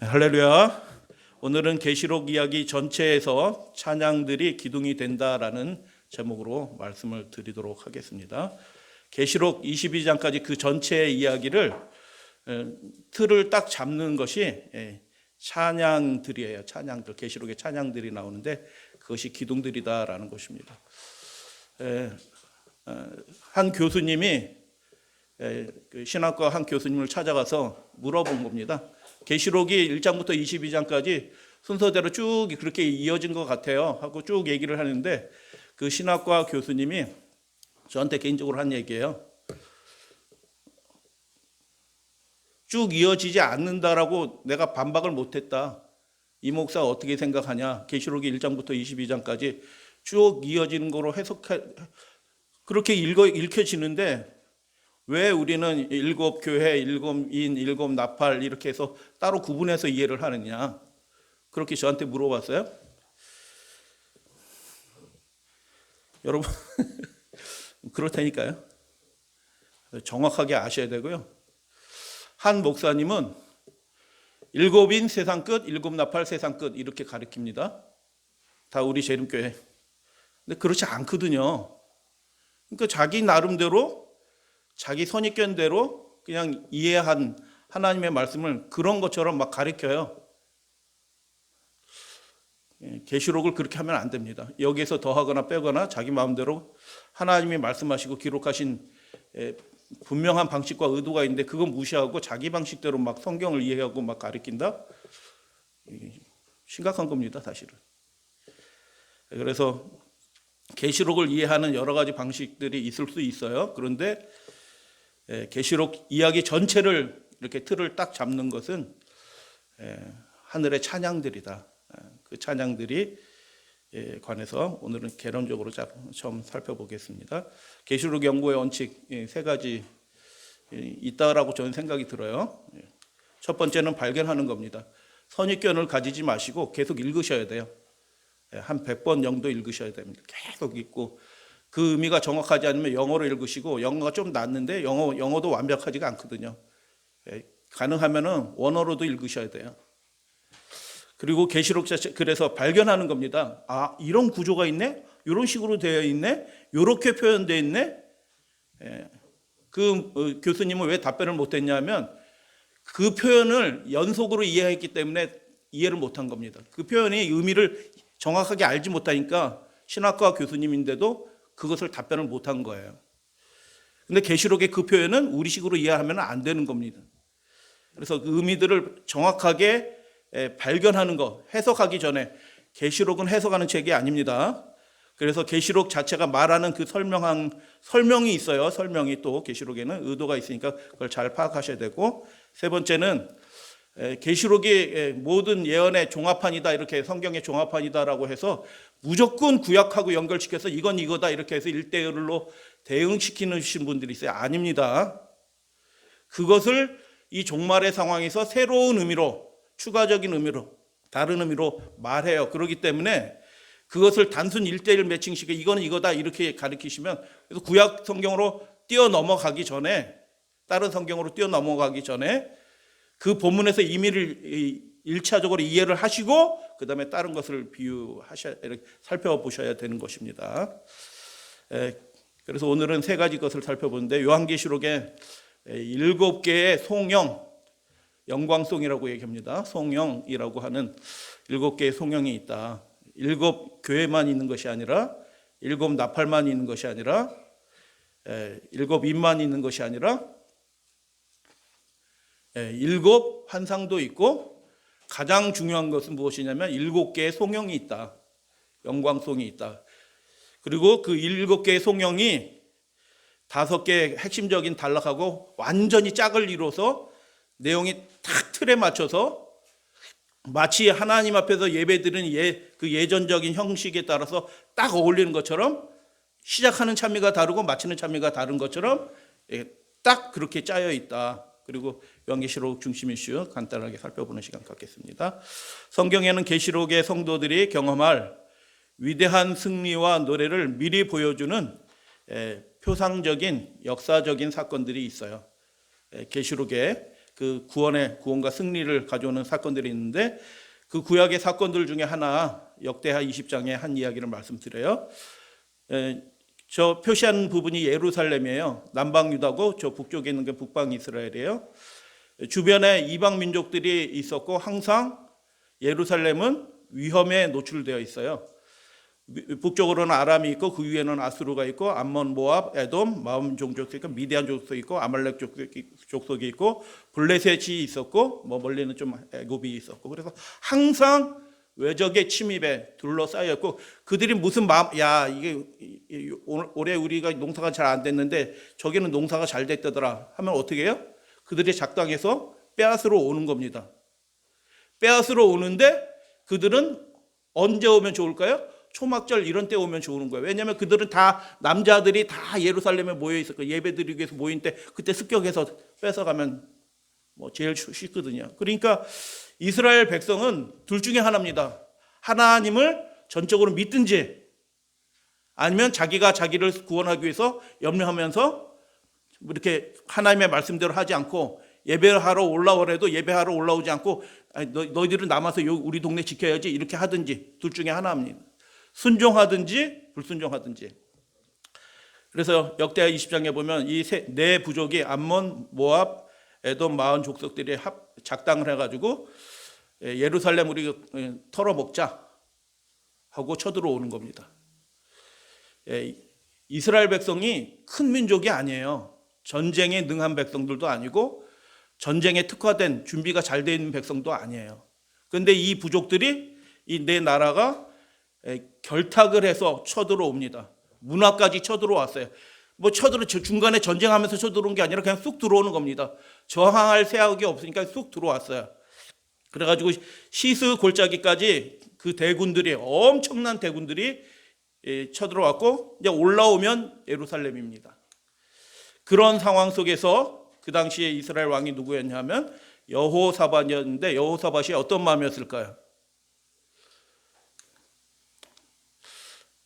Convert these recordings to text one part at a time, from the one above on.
할렐루야. 오늘은 계시록 이야기 전체에서 찬양들이 기둥이 된다라는 제목으로 말씀을 드리도록 하겠습니다. 계시록 22장까지 그 전체의 이야기를 틀을 딱 잡는 것이 찬양들이에요. 찬양들, 계시록의 찬양들이 나오는데 그것이 기둥들이다라는 것입니다. 한 교수님이 신학과 한 교수님을 찾아가서 물어본 겁니다. 계시록이 1장부터 22장까지 순서대로 쭉 그렇게 이어진 것 같아요 하고 쭉 얘기를 하는데, 그 신학과 교수님이 저한테 개인적으로 한 얘기예요. 쭉 이어지지 않는다라고 내가 반박을 못했다. 이 목사 어떻게 생각하냐? 계시록이 1장부터 22장까지 쭉 이어지는 거로 그렇게 읽혀지는데 왜 우리는 일곱 교회, 일곱 인, 일곱 나팔 이렇게 해서 따로 구분해서 이해를 하느냐? 그렇게 저한테 물어봤어요. 여러분 그렇다니까요. 정확하게 아셔야 되고요. 한 목사님은 일곱인 세상 끝, 일곱 나팔 세상 끝 이렇게 가르칩니다. 다 우리 재림교회. 근데 그렇지 않거든요. 그러니까 자기 나름대로 자기 선입견대로 그냥 이해한 하나님의 말씀을 그런 것처럼 막 가르쳐요. 계시록을 그렇게 하면 안 됩니다. 여기에서 더하거나 빼거나 자기 마음대로 하나님이 말씀하시고 기록하신 분명한 방식과 의도가 있는데 그건 무시하고 자기 방식대로 막 성경을 이해하고 막 가르친다? 심각한 겁니다, 사실은. 그래서 계시록을 이해하는 여러 가지 방식들이 있을 수 있어요. 그런데 계시록 이야기 전체를 이렇게 틀을 딱 잡는 것은 하늘의 찬양들이다. 그 찬양들이 관해서 오늘은 개론적으로 좀 살펴보겠습니다. 계시록 연구의 원칙 세 가지 있다라고 저는 생각이 들어요. 첫 번째는 발견하는 겁니다. 선입견을 가지지 마시고 계속 읽으셔야 돼요. 한 100번 정도 읽으셔야 됩니다. 계속 읽고 그 의미가 정확하지 않으면 영어로 읽으시고, 영어가 좀 낫는데 영어도 완벽하지가 않거든요. 가능하면은 원어로도 읽으셔야 돼요. 그리고 계시록 자체, 그래서 발견하는 겁니다. 아, 이런 구조가 있네? 이런 식으로 되어 있네? 이렇게 표현되어 있네? 그 교수님은 왜 답변을 못했냐면 그 표현을 연속으로 이해했기 때문에 이해를 못한 겁니다. 그 표현의 의미를 정확하게 알지 못하니까 신학과 교수님인데도 그것을 답변을 못한 거예요. 근데 계시록의 그 표현은 우리식으로 이해하면 안 되는 겁니다. 그래서 그 의미들을 정확하게 발견하는 것, 해석하기 전에, 계시록은 해석하는 책이 아닙니다. 그래서 계시록 자체가 말하는 그 설명이 있어요. 설명이 또 계시록에는 의도가 있으니까 그걸 잘 파악하셔야 되고, 세 번째는 계시록이 모든 예언의 종합판이다, 이렇게 성경의 종합판이다라고 해서 무조건 구약하고 연결시켜서 이건 이거다 이렇게 해서 1대1로 대응시키는 분들이 있어요. 아닙니다. 그것을 이 종말의 상황에서 새로운 의미로, 추가적인 의미로, 다른 의미로 말해요. 그렇기 때문에 그것을 단순 1대1 매칭시켜 이건 이거다 이렇게 가르치시면, 그래서 구약 성경으로 뛰어넘어가기 전에, 다른 성경으로 뛰어넘어가기 전에 그 본문에서 의미를 1차적으로 이해를 하시고 그 다음에 다른 것을 살펴보셔야 되는 것입니다. 그래서 오늘은 세 가지 것을 살펴보는데, 요한계시록에 7개의 송영, 영광송이라고 얘기합니다. 송영이라고 하는 7개의 송영이 있다. 7교회만 있는 것이 아니라, 7 나팔만 있는 것이 아니라, 7인만 있는 것이 아니라 7 환상도 있고, 가장 중요한 것은 무엇이냐면 7개의 송영이 있다. 영광송이 있다. 그리고 그 7개의 송영이 5개의 핵심적인 단락하고 완전히 짝을 이뤄서 내용이 딱 틀에 맞춰서 마치 하나님 앞에서 예배드리는 그 예전적인 형식에 따라서 딱 어울리는 것처럼, 시작하는 찬미가 다르고 마치는 찬미가 다른 것처럼 딱 그렇게 짜여 있다. 그리고 요한계시록 중심 이슈 간단하게 살펴보는 시간 갖겠습니다. 성경에는 계시록의 성도들이 경험할 위대한 승리와 노래를 미리 보여주는 표상적인 역사적인 사건들이 있어요. 계시록에 그 구원과 승리를 가져오는 사건들이 있는데 그 구약의 사건들 중에 하나 역대하 20장의 한 이야기를 말씀드려요. 저 표시한 부분이 예루살렘이에요. 남방 유다고 저 북쪽에 있는 게 북방 이스라엘이에요. 주변에 이방 민족들이 있었고 항상 예루살렘은 위험에 노출되어 있어요. 북쪽으로는 아람이 있고 그 위에는 아수르가 있고 암몬, 모압, 에돔, 마음 종족도 있고 미디안 족속이 있고 아말렉 족속이 있고 블레셋이 있었고 뭐 멀리는 좀 애굽이 있었고 그래서 항상 외적의 침입에 둘러싸여 있고 그들이 무슨 마음 이게 올해 우리가 농사가 잘 안 됐는데 저기는 농사가 잘 됐다더라 하면 어떻게 해요? 그들이 작당해서 빼앗으러 오는 겁니다. 빼앗으러 오는데 그들은 언제 오면 좋을까요? 초막절 이런 때 오면 좋은 거예요. 왜냐하면 그들은 다 남자들이 다 예루살렘에 모여 있을 거예요. 예배드리기 위해서 모인 때 그때 습격해서 뺏어가면 뭐 제일 쉽거든요. 그러니까 이스라엘 백성은 둘 중에 하나입니다. 하나님을 전적으로 믿든지 아니면 자기가 자기를 구원하기 위해서 염려하면서 이렇게 하나님의 말씀대로 하지 않고 예배하러 올라오래도 예배하러 올라오지 않고 너희들은 남아서 우리 동네 지켜야지 이렇게 하든지 둘 중에 하나입니다. 순종하든지 불순종하든지. 그래서 역대하 20장에 보면 이 네 부족이 암몬, 모압, 에돔, 마온 족속들이 작당을 해가지고 예루살렘 우리 털어먹자 하고 쳐들어오는 겁니다. 이스라엘 백성이 큰 민족이 아니에요. 전쟁에 능한 백성들도 아니고 전쟁에 특화된 준비가 잘 돼 있는 백성도 아니에요. 그런데 이 부족들이 이 네 나라가 결탁을 해서 쳐들어옵니다. 문화까지 쳐들어왔어요. 뭐 중간에 전쟁하면서 쳐들어온 게 아니라 그냥 쑥 들어오는 겁니다. 저항할 새학이 없으니까 쑥 들어왔어요. 그래가지고 시스 골짜기까지 그 대군들이 엄청난 대군들이 쳐들어왔고 이제 올라오면 예루살렘입니다. 그런 상황 속에서 그 당시에 이스라엘 왕이 누구였냐면 여호사밧이었는데 여호사밧이 어떤 마음이었을까요?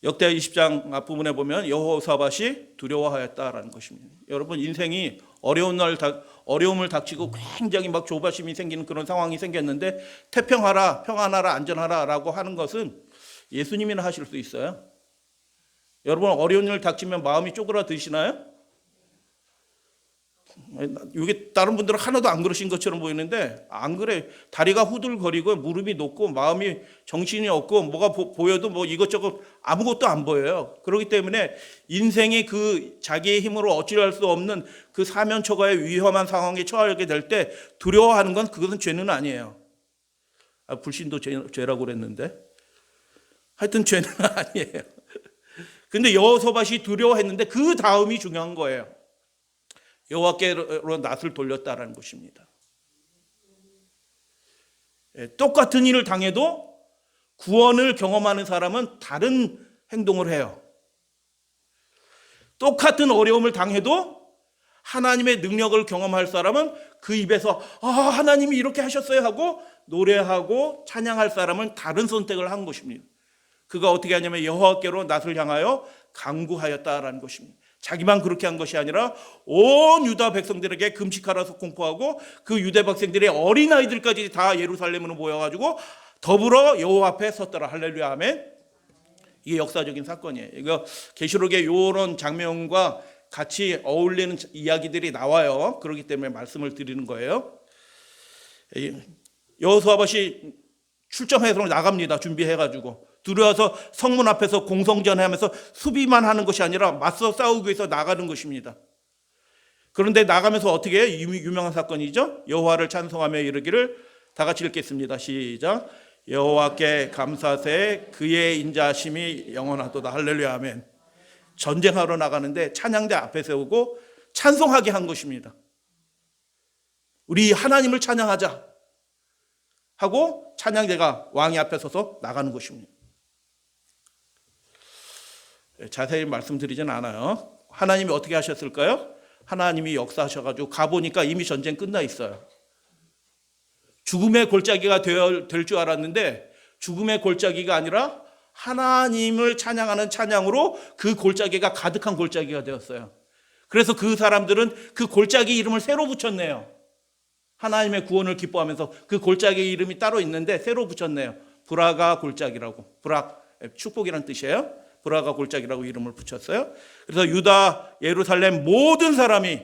역대하 20장 앞부분에 보면 여호사밧이 두려워하였다라는 것입니다. 여러분 인생이 어려움을 닥치고 굉장히 막 조바심이 생기는 그런 상황이 생겼는데 태평하라, 평안하라, 안전하라라고 하는 것은 예수님이나 하실 수 있어요. 여러분 어려운 일 닥치면 마음이 쪼그라드시나요? 이게 다른 분들은 하나도 안 그러신 것처럼 보이는데 안 그래. 다리가 후들거리고 무릎이 높고 마음이 정신이 없고 뭐가 보여도 뭐 이것저것 아무것도 안 보여요. 그렇기 때문에 인생이 그 자기의 힘으로 어찌할 수 없는 그 사면초가의 위험한 상황에 처하게 될 때 두려워하는 건 그것은 죄는 아니에요. 불신도 죄라고 그랬는데 하여튼 죄는 아니에요. 근데 여호사밧이 두려워했는데 그 다음이 중요한 거예요. 여호와께로 낯을 돌렸다라는 것입니다. 똑같은 일을 당해도 구원을 경험하는 사람은 다른 행동을 해요. 똑같은 어려움을 당해도 하나님의 능력을 경험할 사람은 그 입에서 하나님이 이렇게 하셨어요 하고 노래하고 찬양할 사람은 다른 선택을 한 것입니다. 그가 어떻게 하냐면 여호와께로 낯을 향하여 간구하였다라는 것입니다. 자기만 그렇게 한 것이 아니라 온 유다 백성들에게 금식하라서 공포하고 그 유대 백성들의 어린아이들까지 다 예루살렘으로 모여가지고 더불어 여호와 앞에 섰더라. 할렐루야 아멘. 이게 역사적인 사건이에요. 이거 계시록의 이런 장면과 같이 어울리는 이야기들이 나와요. 그렇기 때문에 말씀을 드리는 거예요. 여호사밧이 출정해서 나갑니다. 준비해가지고 들어와서 성문 앞에서 공성전하면서 수비만 하는 것이 아니라 맞서 싸우기 위해서 나가는 것입니다. 그런데 나가면서 어떻게 해요? 유명한 사건이죠. 여호와를 찬송하며 이르기를 다 같이 읽겠습니다. 시작. 여호와께 감사세 그의 인자심이 영원하도다. 할렐루야 아멘. 전쟁하러 나가는데 찬양대 앞에 세우고 찬송하게 한 것입니다. 우리 하나님을 찬양하자 하고 찬양대가 왕이 앞에 서서 나가는 것입니다. 자세히 말씀드리진 않아요. 하나님이 어떻게 하셨을까요? 하나님이 역사하셔가지고 가보니까 이미 전쟁 끝나 있어요. 죽음의 골짜기가 될 줄 알았는데 죽음의 골짜기가 아니라 하나님을 찬양하는 찬양으로 그 골짜기가 가득한 골짜기가 되었어요. 그래서 그 사람들은 그 골짜기 이름을 새로 붙였네요. 하나님의 구원을 기뻐하면서 그 골짜기 이름이 따로 있는데 새로 붙였네요. 브라가 골짜기라고. 브락, 축복이란 뜻이에요. 브라가 골짜기라고 이름을 붙였어요. 그래서 유다 예루살렘 모든 사람이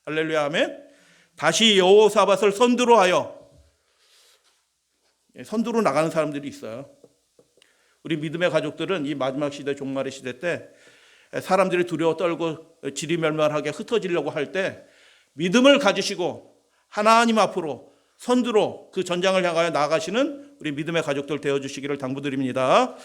할렐루야 아멘. 다시 여호사밧을 선두로 하여, 선두로 나가는 사람들이 있어요. 우리 믿음의 가족들은 이 마지막 시대, 종말의 시대 때 사람들이 두려워 떨고 지리멸멸하게 흩어지려고 할 때 믿음을 가지시고 하나님 앞으로 선두로 그 전장을 향하여 나아가시는 우리 믿음의 가족들 되어주시기를 당부드립니다.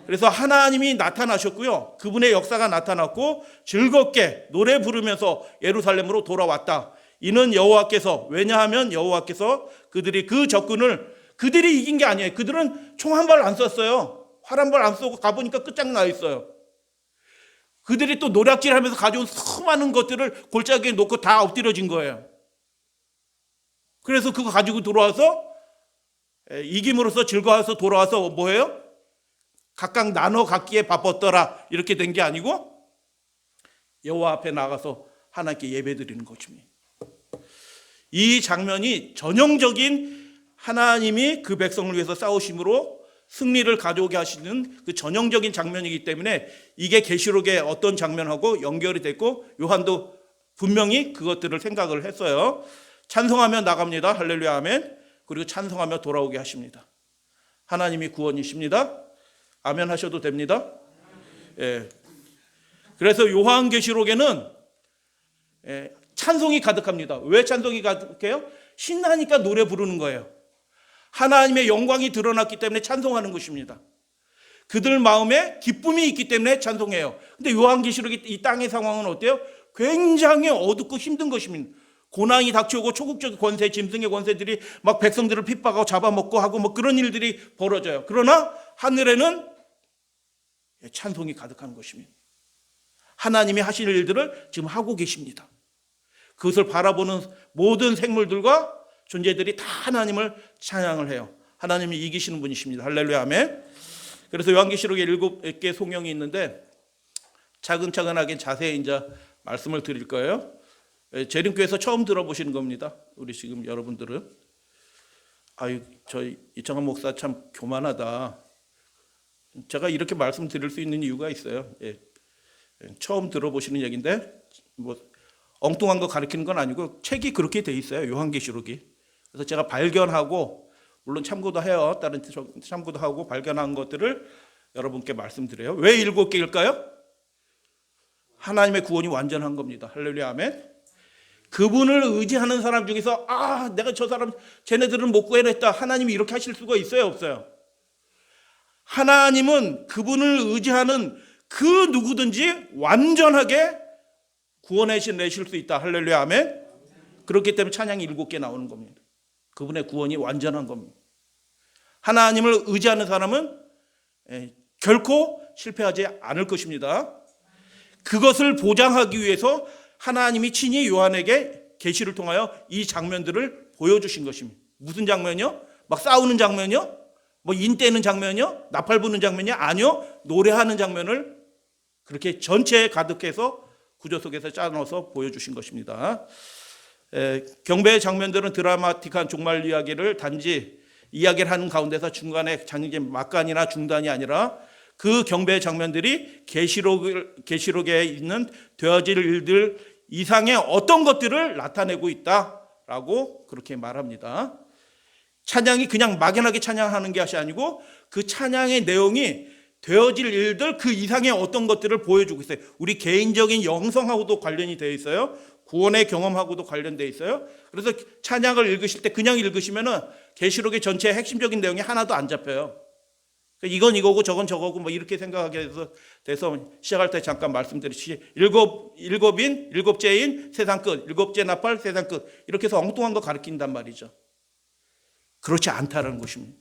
그래서 하나님이 나타나셨고요. 그분의 역사가 나타났고 즐겁게 노래 부르면서 예루살렘으로 돌아왔다. 이는 여호와께서, 왜냐하면 여호와께서 그들이 그 적군을 그들이 이긴 게 아니에요. 그들은 총 한 발 안 쐈어요. 활 한 발 안 쏘고 가보니까 끝장나 있어요. 그들이 또 노략질하면서 가져온 수많은 것들을 골짜기에 놓고 다 엎드려진 거예요. 그래서 그거 가지고 돌아와서 이김으로써 즐거워서 돌아와서 뭐예요? 각각 나눠 갖기에 바빴더라 이렇게 된 게 아니고 여호와 앞에 나가서 하나님께 예배드리는 것입니다. 이 장면이 전형적인 하나님이 그 백성을 위해서 싸우심으로 승리를 가져오게 하시는 그 전형적인 장면이기 때문에 이게 계시록의 어떤 장면하고 연결이 됐고 요한도 분명히 그것들을 생각을 했어요. 찬송하며 나갑니다. 할렐루야 아멘. 그리고 찬송하며 돌아오게 하십니다. 하나님이 구원이십니다. 아멘 하셔도 됩니다. 예. 그래서 요한계시록에는 찬송이 가득합니다. 왜 찬송이 가득해요? 신나니까 노래 부르는 거예요. 하나님의 영광이 드러났기 때문에 찬송하는 것입니다. 그들 마음에 기쁨이 있기 때문에 찬송해요. 근데 요한계시록이 이 땅의 상황은 어때요? 굉장히 어둡고 힘든 것입니다. 고난이 닥쳐오고 초국적 권세, 짐승의 권세들이 막 백성들을 핍박하고 잡아먹고 하고 뭐 그런 일들이 벌어져요. 그러나 하늘에는 찬송이 가득한 것입니다. 하나님이 하실 일들을 지금 하고 계십니다. 그것을 바라보는 모든 생물들과 존재들이 다 하나님을 찬양을 해요. 하나님이 이기시는 분이십니다. 할렐루야 아멘. 그래서 요한계시록에 7개 송영이 있는데 차근차근하게 자세히 이제 말씀을 드릴 거예요. 재림교에서 처음 들어보시는 겁니다. 우리 지금 여러분들은. 아유, 저 이창환 목사 참 교만하다. 제가 이렇게 말씀드릴 수 있는 이유가 있어요. 처음 들어보시는 얘기인데 뭐 엉뚱한 거 가르치는 건 아니고 책이 그렇게 돼 있어요. 요한계시록이. 그래서 제가 발견하고 물론 참고도 해요. 다른 참고도 하고 발견한 것들을 여러분께 말씀드려요. 왜 7개일까요? 하나님의 구원이 완전한 겁니다. 할렐루야 아멘. 그분을 의지하는 사람 중에서 내가 저 사람 쟤네들은 못 구해냈다. 하나님이 이렇게 하실 수가 있어요 없어요? 하나님은 그분을 의지하는 그 누구든지 완전하게 구원해내실 수 있다. 할렐루야 아멘. 그렇기 때문에 찬양이 7개 나오는 겁니다. 그분의 구원이 완전한 겁니다. 하나님을 의지하는 사람은 결코 실패하지 않을 것입니다. 그것을 보장하기 위해서 하나님이 친히 요한에게 계시를 통하여 이 장면들을 보여주신 것입니다. 무슨 장면이요? 막 싸우는 장면이요? 뭐 인때는 장면이요? 나팔 부는 장면이요? 아니요. 노래하는 장면을 그렇게 전체에 가득해서 구조 속에서 짜넣어서 보여주신 것입니다. 경배의 장면들은 드라마틱한 종말 이야기를 단지 이야기를 하는 가운데서 중간에 장면 막간이나 중단이 아니라 그 경배의 장면들이 계시록에 있는 되어질 일들 이상의 어떤 것들을 나타내고 있다라고 그렇게 말합니다. 찬양이 그냥 막연하게 찬양하는 것이 아니고 그 찬양의 내용이 되어질 일들 그 이상의 어떤 것들을 보여주고 있어요. 우리 개인적인 영성하고도 관련이 되어 있어요. 구원의 경험하고도 관련되어 있어요. 그래서 찬양을 읽으실 때 그냥 읽으시면은 계시록의 전체의 핵심적인 내용이 하나도 안 잡혀요. 이건 이거고 저건 저거고 뭐 이렇게 생각하게 돼서 시작할 때 잠깐 말씀드렸듯이 일곱째인 세상 끝, 일곱째 나팔 세상 끝 이렇게 해서 엉뚱한 거 가르친단 말이죠. 그렇지 않다는 것입니다.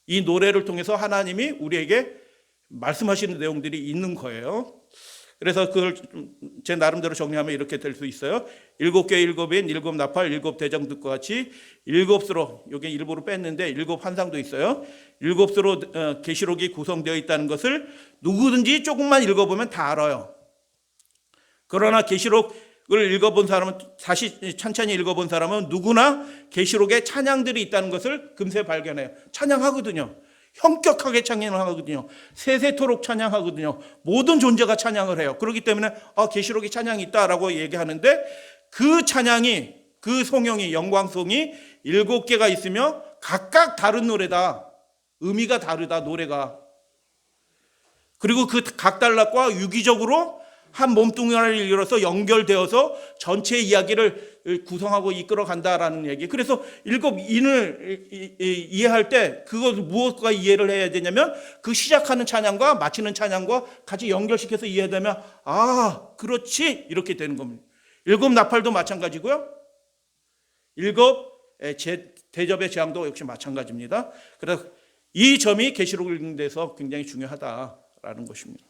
이 노래를 통해서 하나님이 우리에게 말씀하시는 내용들이 있는 거예요. 그래서 그걸 제 나름대로 정리하면 이렇게 될 수 있어요. 7개 일곱인, 7 나팔, 7 대장들과 같이 7수로, 여기 일부러 뺐는데 7 환상도 있어요. 7수로 계시록이 구성되어 있다는 것을 누구든지 조금만 읽어보면 다 알아요. 그러나 계시록 읽어본 사람은, 다시 천천히 읽어본 사람은 누구나 계시록에 찬양들이 있다는 것을 금세 발견해요. 찬양하거든요. 현격하게 찬양을 하거든요. 세세토록 찬양하거든요. 모든 존재가 찬양을 해요. 그렇기 때문에 계시록에 찬양이 있다라고 얘기하는데, 그 찬양이, 그 송영이, 영광송이 7개가 있으며 각각 다른 노래다. 의미가 다르다, 노래가. 그리고 그 각 단락과 유기적으로 한 몸뚱이를 이뤄서 연결되어서 전체 이야기를 구성하고 이끌어 간다라는 얘기. 그래서 7인을 이해할 때 그것 무엇과 이해를 해야 되냐면, 그 시작하는 찬양과 마치는 찬양과 같이 연결시켜서 이해되면 그렇지, 이렇게 되는 겁니다. 7 나팔도 마찬가지고요. 7 대접의 재앙도 역시 마찬가지입니다. 그래서 이 점이 계시록 읽는 데서 굉장히 중요하다라는 것입니다.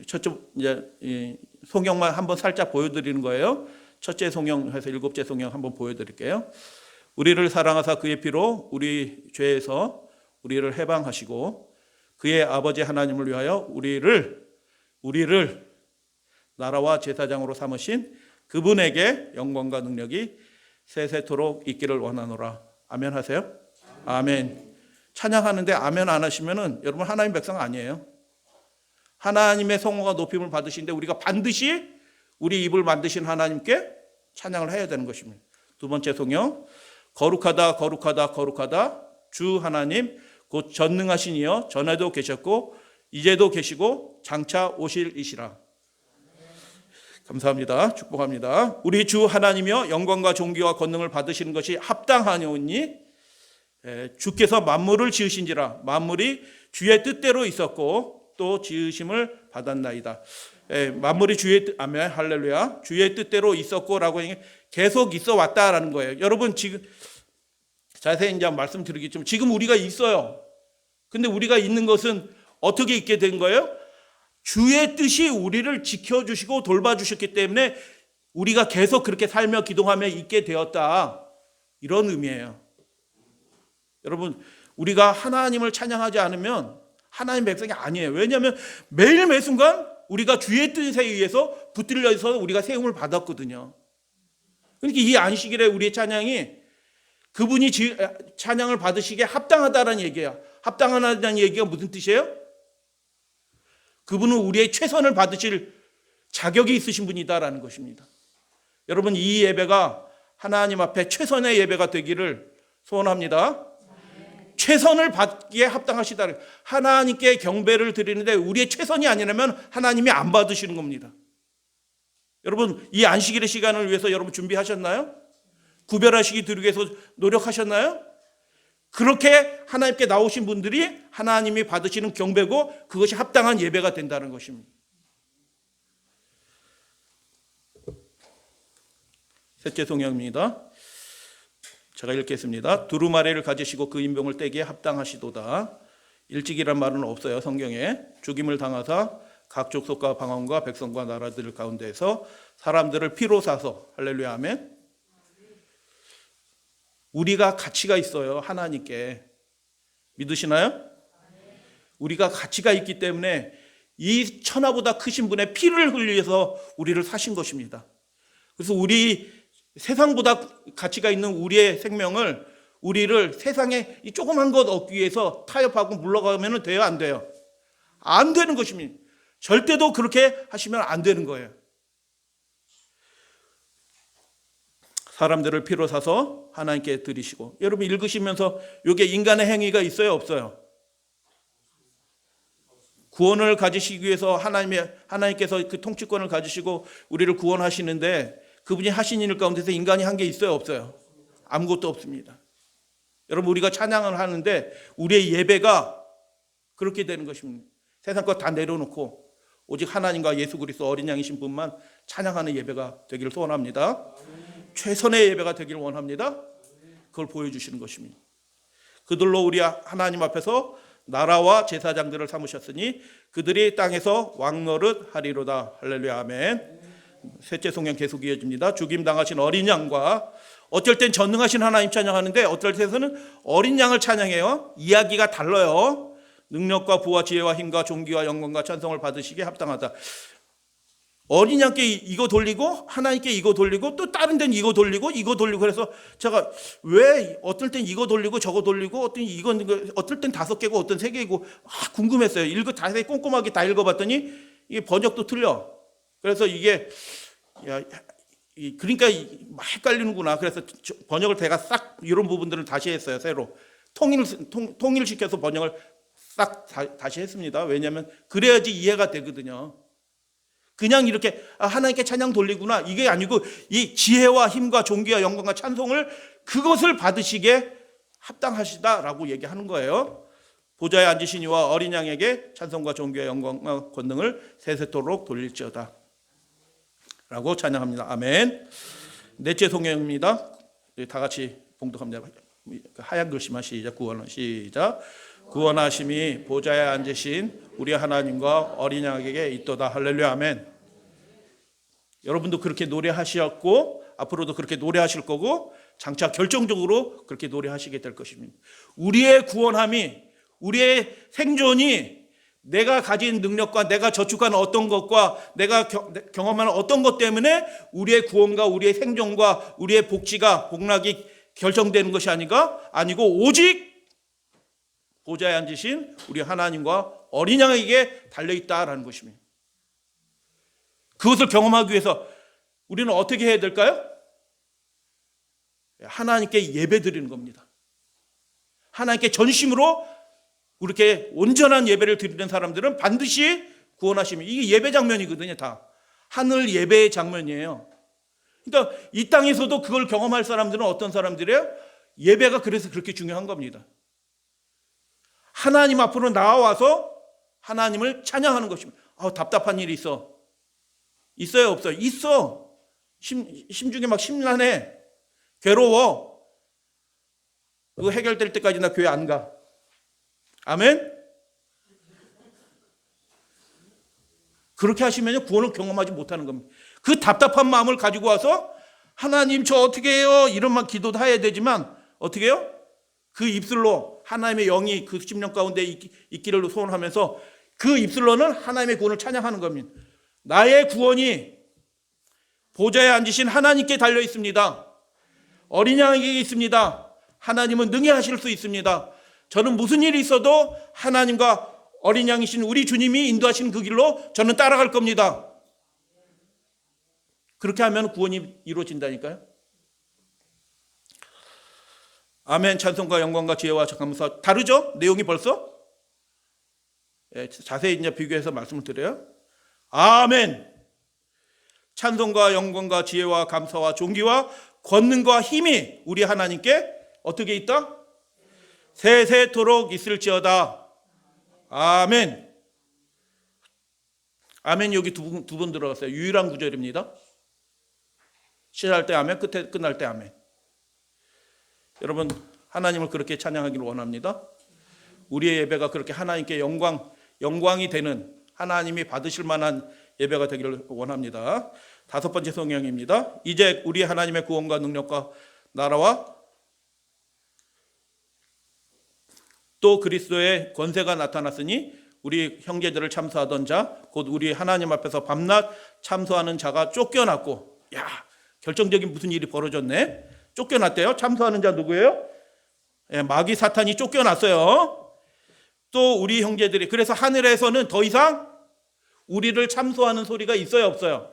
첫째, 이제 송영만 한번 살짝 보여드리는 거예요. 첫째 송영해서 7째 송영 한번 보여드릴게요. 우리를 사랑하사 그의 피로 우리 죄에서 우리를 해방하시고 그의 아버지 하나님을 위하여 우리를 나라와 제사장으로 삼으신 그분에게 영광과 능력이 세세토록 있기를 원하노라. 아멘 하세요? 아멘. 찬양하는데 아멘 안 하시면은 여러분 하나님 백성 아니에요. 하나님의 성호가 높임을 받으시는데 우리가 반드시 우리 입을 만드신 하나님께 찬양을 해야 되는 것입니다. 두 번째 송영. 거룩하다 거룩하다 거룩하다 주 하나님 곧 전능하신 이여 전에도 계셨고 이제도 계시고 장차 오실 이시라. 감사합니다. 축복합니다. 우리 주 하나님이여 영광과 존귀와 권능을 받으시는 것이 합당하니오니 주께서 만물을 지으신지라 만물이 주의 뜻대로 있었고 또 지으심을 받았나이다. 만물이 주의 뜻, 아멘, 할렐루야. 주의 뜻대로 있었고라고 계속 있어 왔다라는 거예요. 여러분 지금 자세히 이제 말씀드리겠지만 지금 우리가 있어요. 근데 우리가 있는 것은 어떻게 있게 된 거예요? 주의 뜻이 우리를 지켜주시고 돌봐주셨기 때문에 우리가 계속 그렇게 살며 기도하며 있게 되었다. 이런 의미예요. 여러분 우리가 하나님을 찬양하지 않으면 하나님 백성이 아니에요. 왜냐하면 매일 매순간 우리가 주의 뜻에 의해서 붙들려서 우리가 세움을 받았거든요. 그러니까 이 안식일에 우리의 찬양이 그분이 찬양을 받으시기에 합당하다는 얘기예요. 합당하다는 얘기가 무슨 뜻이에요? 그분은 우리의 최선을 받으실 자격이 있으신 분이다라는 것입니다. 여러분 이 예배가 하나님 앞에 최선의 예배가 되기를 소원합니다. 최선을 받기에 합당하시다. 하나님께 경배를 드리는데 우리의 최선이 아니라면 하나님이 안 받으시는 겁니다. 여러분 이 안식일의 시간을 위해서 여러분 준비하셨나요? 구별하시기 드리기 위해서 노력하셨나요? 그렇게 하나님께 나오신 분들이 하나님이 받으시는 경배고 그것이 합당한 예배가 된다는 것입니다. 셋째 송영입니다. 제가 읽겠습니다. 두루마리를 가지시고 그 인병을 떼기에 합당하시도다. 일찍이란 말은 없어요. 성경에. 죽임을 당하사 각 족속과 방언과 백성과 나라들 가운데에서 사람들을 피로 사서 할렐루야 아멘. 우리가 가치가 있어요. 하나님께. 믿으시나요? 우리가 가치가 있기 때문에 이 천하보다 크신 분의 피를 흘려서 우리를 사신 것입니다. 그래서 우리 세상보다 가치가 있는 우리의 생명을 우리를 세상에 이 조그만 것 얻기 위해서 타협하고 물러가면 돼요? 안 돼요? 안 되는 것입니다. 절대도 그렇게 하시면 안 되는 거예요. 사람들을 피로 사서 하나님께 드리시고 여러분 읽으시면서 이게 인간의 행위가 있어요? 없어요? 구원을 가지시기 위해서 하나님께서 그 통치권을 가지시고 우리를 구원하시는데 그분이 하신 일 가운데서 인간이 한 게 있어요? 없어요? 아무것도 없습니다. 여러분 우리가 찬양을 하는데 우리의 예배가 그렇게 되는 것입니다. 세상 것 다 내려놓고 오직 하나님과 예수 그리스도 어린 양이신 분만 찬양하는 예배가 되기를 소원합니다. 최선의 예배가 되기를 원합니다. 그걸 보여주시는 것입니다. 그들로 우리 하나님 앞에서 나라와 제사장들을 삼으셨으니 그들이 땅에서 왕노릇 하리로다. 할렐루야 아멘. 셋째 송영 계속 이어집니다. 죽임당하신 어린 양과 어쩔 땐 전능하신 하나님 찬양하는데 어떨 때서는 어린 양을 찬양해요. 이야기가 달라요. 능력과 부와 지혜와 힘과 존귀와 영광과 찬송을 받으시기에 합당하다. 어린 양께 이거 돌리고 하나님께 이거 돌리고 또 다른 데는 이거 돌리고 이거 돌리고 그래서 제가 왜 어떨 땐 이거 돌리고 저거 돌리고 어떨 땐 5개고 어떤 3개고 궁금했어요. 자세히 꼼꼼하게 다 읽어봤더니 이게 번역도 틀려. 그래서 이게 그러니까 막 헷갈리는구나. 그래서 번역을 제가 싹 이런 부분들을 다시 했어요. 새로 통일시켜서 번역을 싹 다시 했습니다. 왜냐하면 그래야지 이해가 되거든요. 그냥 이렇게 하나님께 찬양 돌리구나 이게 아니고 이 지혜와 힘과 존귀와 영광과 찬송을 그것을 받으시게 합당하시다라고 얘기하는 거예요. 보좌에 앉으신 이와 어린 양에게 찬송과 존귀와 영광과 권능을 세세토록 돌릴지어다 라고 찬양합니다. 아멘. 넷째 성경입니다. 다 같이 봉독합니다. 하얀 글씨만 시작. 시작. 구원하심이 보좌에 앉으신 우리 하나님과 어린 양에게 있도다. 할렐루야. 아멘. 여러분도 그렇게 노래하셨고 앞으로도 그렇게 노래하실 거고 장차 결정적으로 그렇게 노래하시게 될 것입니다. 우리의 구원함이, 우리의 생존이 내가 가진 능력과 내가 저축한 어떤 것과 내가 경험하는 어떤 것 때문에 우리의 구원과 우리의 생존과 우리의 복락이 결정되는 것이 아니고 오직 보좌에 앉으신 우리 하나님과 어린 양에게 달려있다라는 것입니다. 그것을 경험하기 위해서 우리는 어떻게 해야 될까요? 하나님께 예배 드리는 겁니다. 하나님께 전심으로 그렇게 온전한 예배를 드리는 사람들은 반드시 구원하심이, 이게 예배 장면이거든요. 다 하늘 예배의 장면이에요. 그러니까 이 땅에서도 그걸 경험할 사람들은 어떤 사람들이에요? 예배가 그래서 그렇게 중요한 겁니다. 하나님 앞으로 나와서 하나님을 찬양하는 것입니다. 답답한 일이 있어요 없어요? 있어. 심중에 막 심란해, 괴로워. 그거 해결될 때까지 나 교회 안 가. 아멘. 그렇게 하시면 구원을 경험하지 못하는 겁니다. 그 답답한 마음을 가지고 와서 하나님 저 어떻게 해요? 이런 말 기도도 해야 되지만 어떻게 해요? 그 입술로 하나님의 영이 그 심령 가운데 있기를 소원하면서 그 입술로는 하나님의 구원을 찬양하는 겁니다. 나의 구원이 보좌에 앉으신 하나님께 달려 있습니다. 어린 양에게 있습니다. 하나님은 능히 하실 수 있습니다. 저는 무슨 일이 있어도 하나님과 어린 양이신 우리 주님이 인도하시는 그 길로 저는 따라갈 겁니다. 그렇게 하면 구원이 이루어진다니까요. 아멘. 찬송과 영광과 지혜와 감사. 다르죠? 내용이 벌써? 자세히 이제 비교해서 말씀을 드려요. 아멘. 찬송과 영광과 지혜와 감사와 존귀와 권능과 힘이 우리 하나님께 어떻게 있다? 세세토록 있을지어다. 아멘. 아멘. 여기 두 번 들어갔어요. 유일한 구절입니다. 시작할 때 아멘, 끝날 때 아멘. 여러분, 하나님을 그렇게 찬양하기를 원합니다. 우리의 예배가 그렇게 하나님께 영광이 되는, 하나님이 받으실 만한 예배가 되기를 원합니다. 5번째 성경입니다. 이제 우리 하나님의 구원과 능력과 나라와 또 그리스도의 권세가 나타났으니 우리 형제들을 참소하던 자 곧 우리 하나님 앞에서 밤낮 참소하는 자가 쫓겨났고, 결정적인 무슨 일이 벌어졌네. 쫓겨났대요. 참소하는 자 누구예요? 마귀 사탄이 쫓겨났어요. 또 우리 형제들이, 그래서 하늘에서는 더 이상 우리를 참소하는 소리가 있어요 없어요?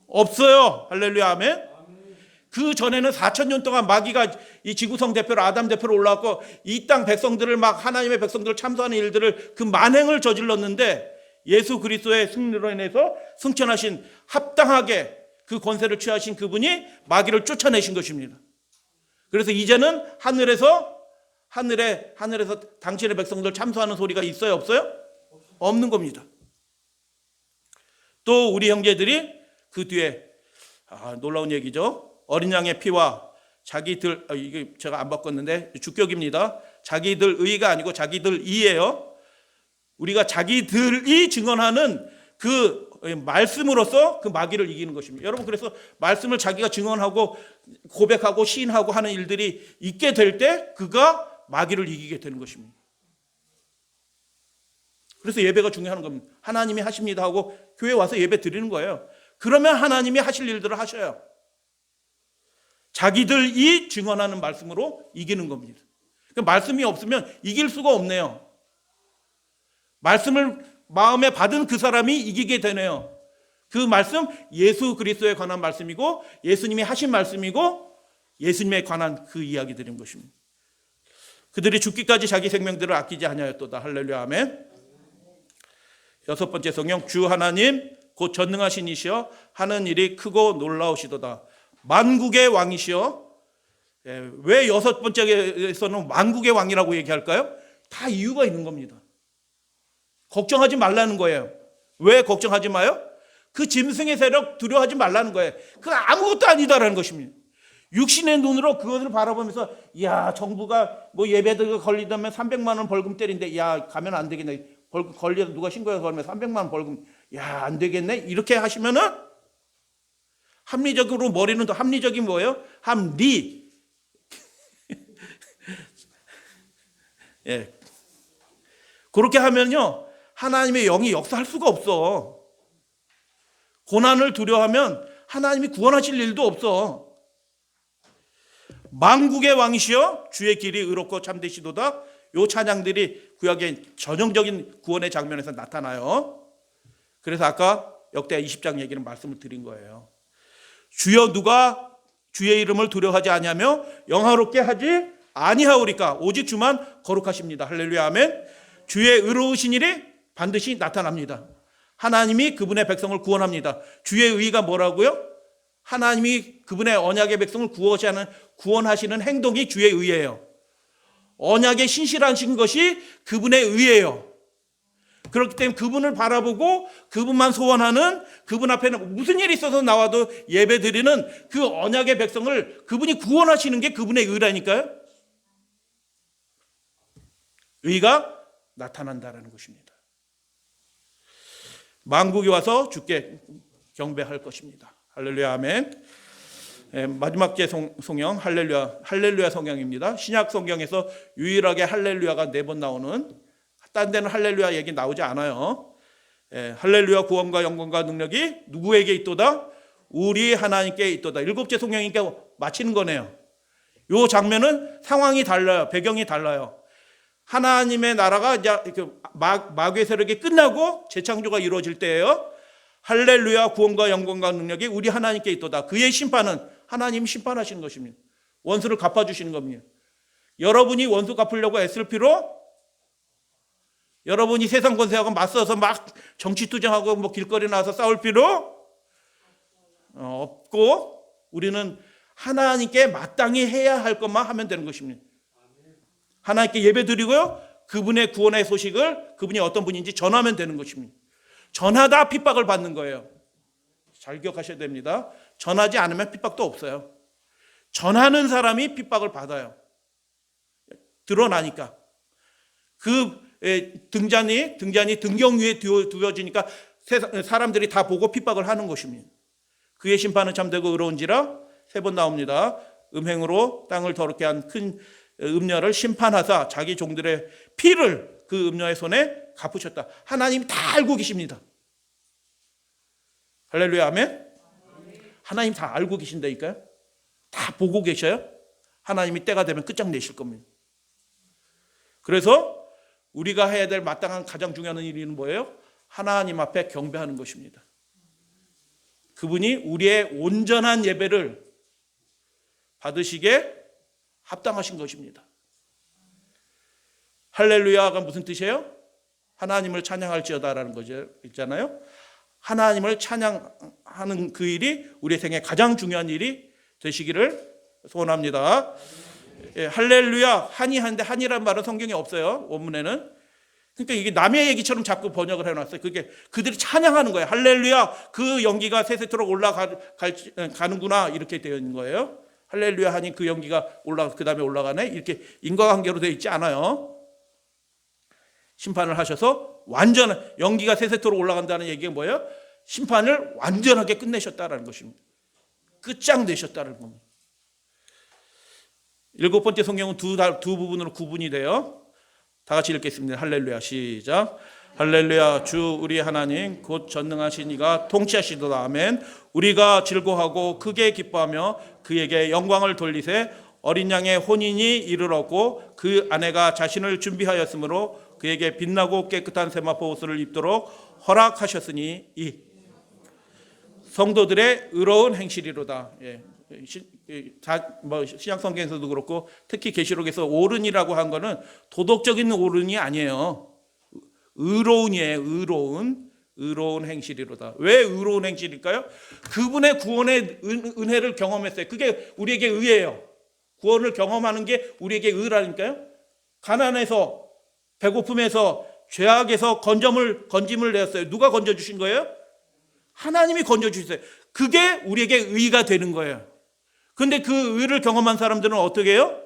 없어요. 할렐루야. 아멘. 그 전에는 4,000년 동안 마귀가 이 지구성 대표로 아담 대표로 올라왔고 이 땅 백성들을 막 하나님의 백성들을 참소하는 일들을 그 만행을 저질렀는데 예수 그리스도의 승리로 인해서 승천하신, 합당하게 그 권세를 취하신 그분이 마귀를 쫓아내신 것입니다. 그래서 이제는 하늘에서 당신의 백성들 참소하는 소리가 있어요 없어요? 없는 겁니다. 또 우리 형제들이 그 뒤에 놀라운 얘기죠. 어린 양의 피와 자기들, 이게 제가 안 바꿨는데 주격입니다. 자기들 의가 아니고 자기들 이예요. 우리가 자기들이 증언하는 그 말씀으로써 그 마귀를 이기는 것입니다. 여러분, 그래서 말씀을 자기가 증언하고 고백하고 시인하고 하는 일들이 있게 될 때 그가 마귀를 이기게 되는 것입니다. 그래서 예배가 중요한 겁니다. 하나님이 하십니다 하고 교회 와서 예배 드리는 거예요. 그러면 하나님이 하실 일들을 하셔요. 자기들이 증언하는 말씀으로 이기는 겁니다. 말씀이 없으면 이길 수가 없네요. 말씀을 마음에 받은 그 사람이 이기게 되네요. 그 말씀 예수 그리스도에 관한 말씀이고 예수님이 하신 말씀이고 예수님에 관한 그 이야기들인 것입니다. 그들이 죽기까지 자기 생명들을 아끼지 아니하였도다. 할렐루야 아멘. 여섯 번째 성경, 주 하나님 곧 전능하신 이시여 하는 일이 크고 놀라우시도다. 만국의 왕이시여. 왜 여섯 번째에서는 만국의 왕이라고 얘기할까요? 다 이유가 있는 겁니다. 걱정하지 말라는 거예요. 왜 걱정하지 마요? 그 짐승의 세력 두려워하지 말라는 거예요. 그거 아무것도 아니다라는 것입니다. 육신의 눈으로 그것을 바라보면서 야 정부가 뭐 예배드가 걸리다면 300만 원 벌금 때린대. 야 가면 안 되겠네. 벌금 걸려서 누가 신고해서 걸면 300만 원 벌금. 야 안 되겠네. 이렇게 하시면은 합리적으로 머리는 더 합리적인 뭐예요? 합리. 예. 그렇게 하면요 하나님의 영이 역사할 수가 없어. 고난을 두려워하면 하나님이 구원하실 일도 없어. 만국의 왕이시여 주의 길이 의롭고 참되시도다. 요 찬양들이 구약의 전형적인 구원의 장면에서 나타나요. 그래서 아까 역대하 20장 얘기는 말씀을 드린 거예요. 주여 누가 주의 이름을 두려워하지 아니하며 영화롭게 하지 아니하오리까 오직 주만 거룩하십니다. 할렐루야 아멘. 주의 의로우신 일이 반드시 나타납니다. 하나님이 그분의 백성을 구원합니다. 주의 의가 뭐라고요? 하나님이 그분의 언약의 백성을 구원하시는 행동이 주의 의예요. 언약에 신실하신 것이 그분의 의예요. 그렇기 때문에 그분을 바라보고 그분만 소원하는, 그분 앞에는 무슨 일이 있어서 나와도 예배드리는 그 언약의 백성을 그분이 구원하시는 게 그분의 의라니까요. 의가 나타난다는 것입니다. 만국이 와서 주께 경배할 것입니다. 할렐루야 아멘. 마지막 제 성경 할렐루야 성경입니다. 신약 성경에서 유일하게 할렐루야가 4번 나오는, 딴 데는 할렐루야 얘기 나오지 않아요. 할렐루야 구원과 영광과 능력이 누구에게 있도다? 우리 하나님께 있도다. 7째 성경이니까 마치는 거네요. 이 장면은 상황이 달라요. 배경이 달라요. 하나님의 나라가 이제 마귀의 세력이 끝나고 재창조가 이루어질 때예요. 할렐루야 구원과 영광과 능력이 우리 하나님께 있도다. 그의 심판은 하나님 심판하시는 것입니다. 원수를 갚아주시는 겁니다. 여러분이 원수 갚으려고 애쓸 필요, 여러분이 세상 권세하고 맞서서 막 정치투쟁하고 뭐 길거리 나와서 싸울 필요 없고, 우리는 하나님께 마땅히 해야 할 것만 하면 되는 것입니다. 하나님께 예배드리고요, 그분의 구원의 소식을 그분이 어떤 분인지 전하면 되는 것입니다. 전하다 핍박을 받는 거예요. 잘 기억하셔야 됩니다. 전하지 않으면 핍박도 없어요. 전하는 사람이 핍박을 받아요. 드러나니까. 그 등잔이 등경 위에 두어지니까 사람들이 다 보고 핍박을 하는 것입니다. 그의 심판은 참되고 의로운지라 3번 나옵니다. 음행으로 땅을 더럽게 한 큰 음녀를 심판하사 자기 종들의 피를 그 음녀의 손에 갚으셨다. 하나님이 다 알고 계십니다. 할렐루야 아멘. 하나님 다 알고 계신다니까요. 다 보고 계셔요. 하나님이 때가 되면 끝장내실 겁니다. 그래서 우리가 해야 될 마땅한 가장 중요한 일은 뭐예요? 하나님 앞에 경배하는 것입니다. 그분이 우리의 온전한 예배를 받으시게 합당하신 것입니다. 할렐루야가 무슨 뜻이에요? 하나님을 찬양할지어다라는 거죠. 있잖아요. 하나님을 찬양하는 그 일이 우리의 생애 가장 중요한 일이 되시기를 소원합니다. 할렐루야, 한이 하는데 한이란 말은 성경에 없어요. 원문에는. 그러니까 이게 남의 얘기처럼 자꾸 번역을 해놨어요. 그게 그들이 찬양하는 거예요. 할렐루야, 그 연기가 세세토록 올라가는구나 이렇게 되어 있는 거예요. 할렐루야 하니 그 연기가 그 다음에 올라가네 이렇게 인과관계로 되어 있지 않아요. 심판을 하셔서 완전 연기가 세세토록 올라간다는 얘기가 뭐예요? 심판을 완전하게 끝내셨다라는 것입니다. 끝장내셨다는 겁니다. 7번째 성경은 두 부분으로 구분이 돼요. 다 같이 읽겠습니다. 할렐루야 시작. 할렐루야. 주 우리 하나님 곧 전능하신 이가 통치하시도다. 아멘. 우리가 즐거워하고 크게 기뻐하며 그에게 영광을 돌리세. 어린 양의 혼인이 이르렀고 그 아내가 자신을 준비하였으므로 그에게 빛나고 깨끗한 세마포 옷을 입도록 허락하셨으니 이 성도들의 의로운 행실이로다. 신약 성경에서도 그렇고 특히 계시록에서 옳은이라고 한 거는 도덕적인 옳은이 아니에요. 의로운이에요. 의로운 행실이로다. 왜 의로운 행실일까요? 그분의 구원의 은혜를 경험했어요. 그게 우리에게 의예요. 구원을 경험하는 게 우리에게 의라니까요. 가난에서, 배고픔에서, 죄악에서 건짐을 내었어요. 누가 건져주신 거예요? 하나님이 건져주셨어요. 그게 우리에게 의가 되는 거예요. 그런데 그 의를 경험한 사람들은 어떻게 해요?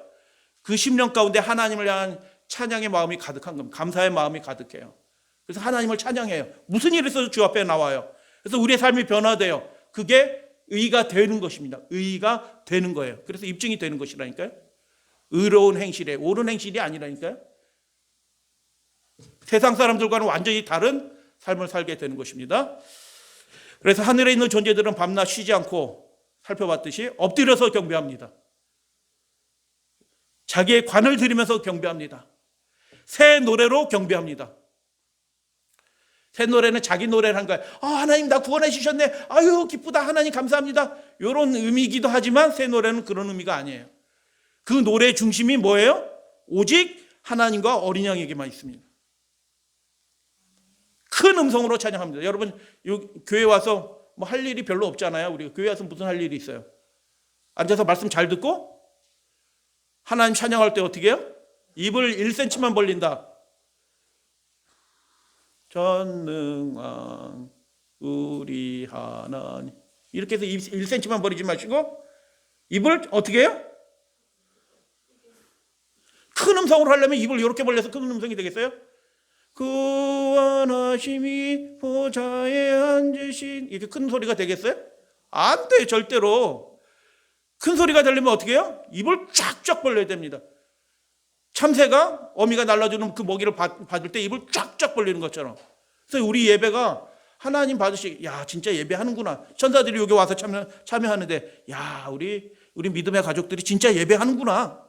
그 심령 가운데 하나님을 향한 찬양의 마음이 가득한 겁니다. 감사의 마음이 가득해요. 그래서 하나님을 찬양해요. 무슨 일이 있어도 주 앞에 나와요. 그래서 우리의 삶이 변화돼요. 그게 의가 되는 것입니다. 의가 되는 거예요. 그래서 입증이 되는 것이라니까요. 의로운 행실에 옳은 행실이 아니라니까요. 세상 사람들과는 완전히 다른 삶을 살게 되는 것입니다. 그래서 하늘에 있는 존재들은 밤낮 쉬지 않고 살펴봤듯이 엎드려서 경배합니다. 자기의 관을 들이면서 경배합니다. 새 노래로 경배합니다. 새 노래는 자기 노래를 한 거예요. 하나님 나 구원해 주셨네. 아유 기쁘다. 하나님 감사합니다. 이런 의미이기도 하지만 새 노래는 그런 의미가 아니에요. 그 노래의 중심이 뭐예요? 오직 하나님과 어린 양에게만 있습니다. 큰 음성으로 찬양합니다. 여러분 교회 와서 뭐 할 일이 별로 없잖아요. 우리가 교회 와서 무슨 할 일이 있어요? 앉아서 말씀 잘 듣고 하나님 찬양할 때 어떻게 해요? 입을 1cm만 벌린다. 전능한 우리 하나님. 이렇게 해서 1cm만 벌리지 마시고 입을 어떻게 해요? 큰 음성으로 하려면 입을 이렇게 벌려서 큰 음성이 되겠어요? 구원하심이 보좌에 앉으신 이렇게 큰 소리가 되겠어요? 안 돼요. 절대로. 큰 소리가 들리면 어떻게 해요? 입을 쫙쫙 벌려야 됩니다. 참새가 어미가 날라주는 그 먹이를 받을 때 입을 쫙쫙 벌리는 것처럼. 그래서 우리 예배가 하나님 받으시기 진짜 예배하는구나. 천사들이 여기 와서 참여하는데 우리 믿음의 가족들이 진짜 예배하는구나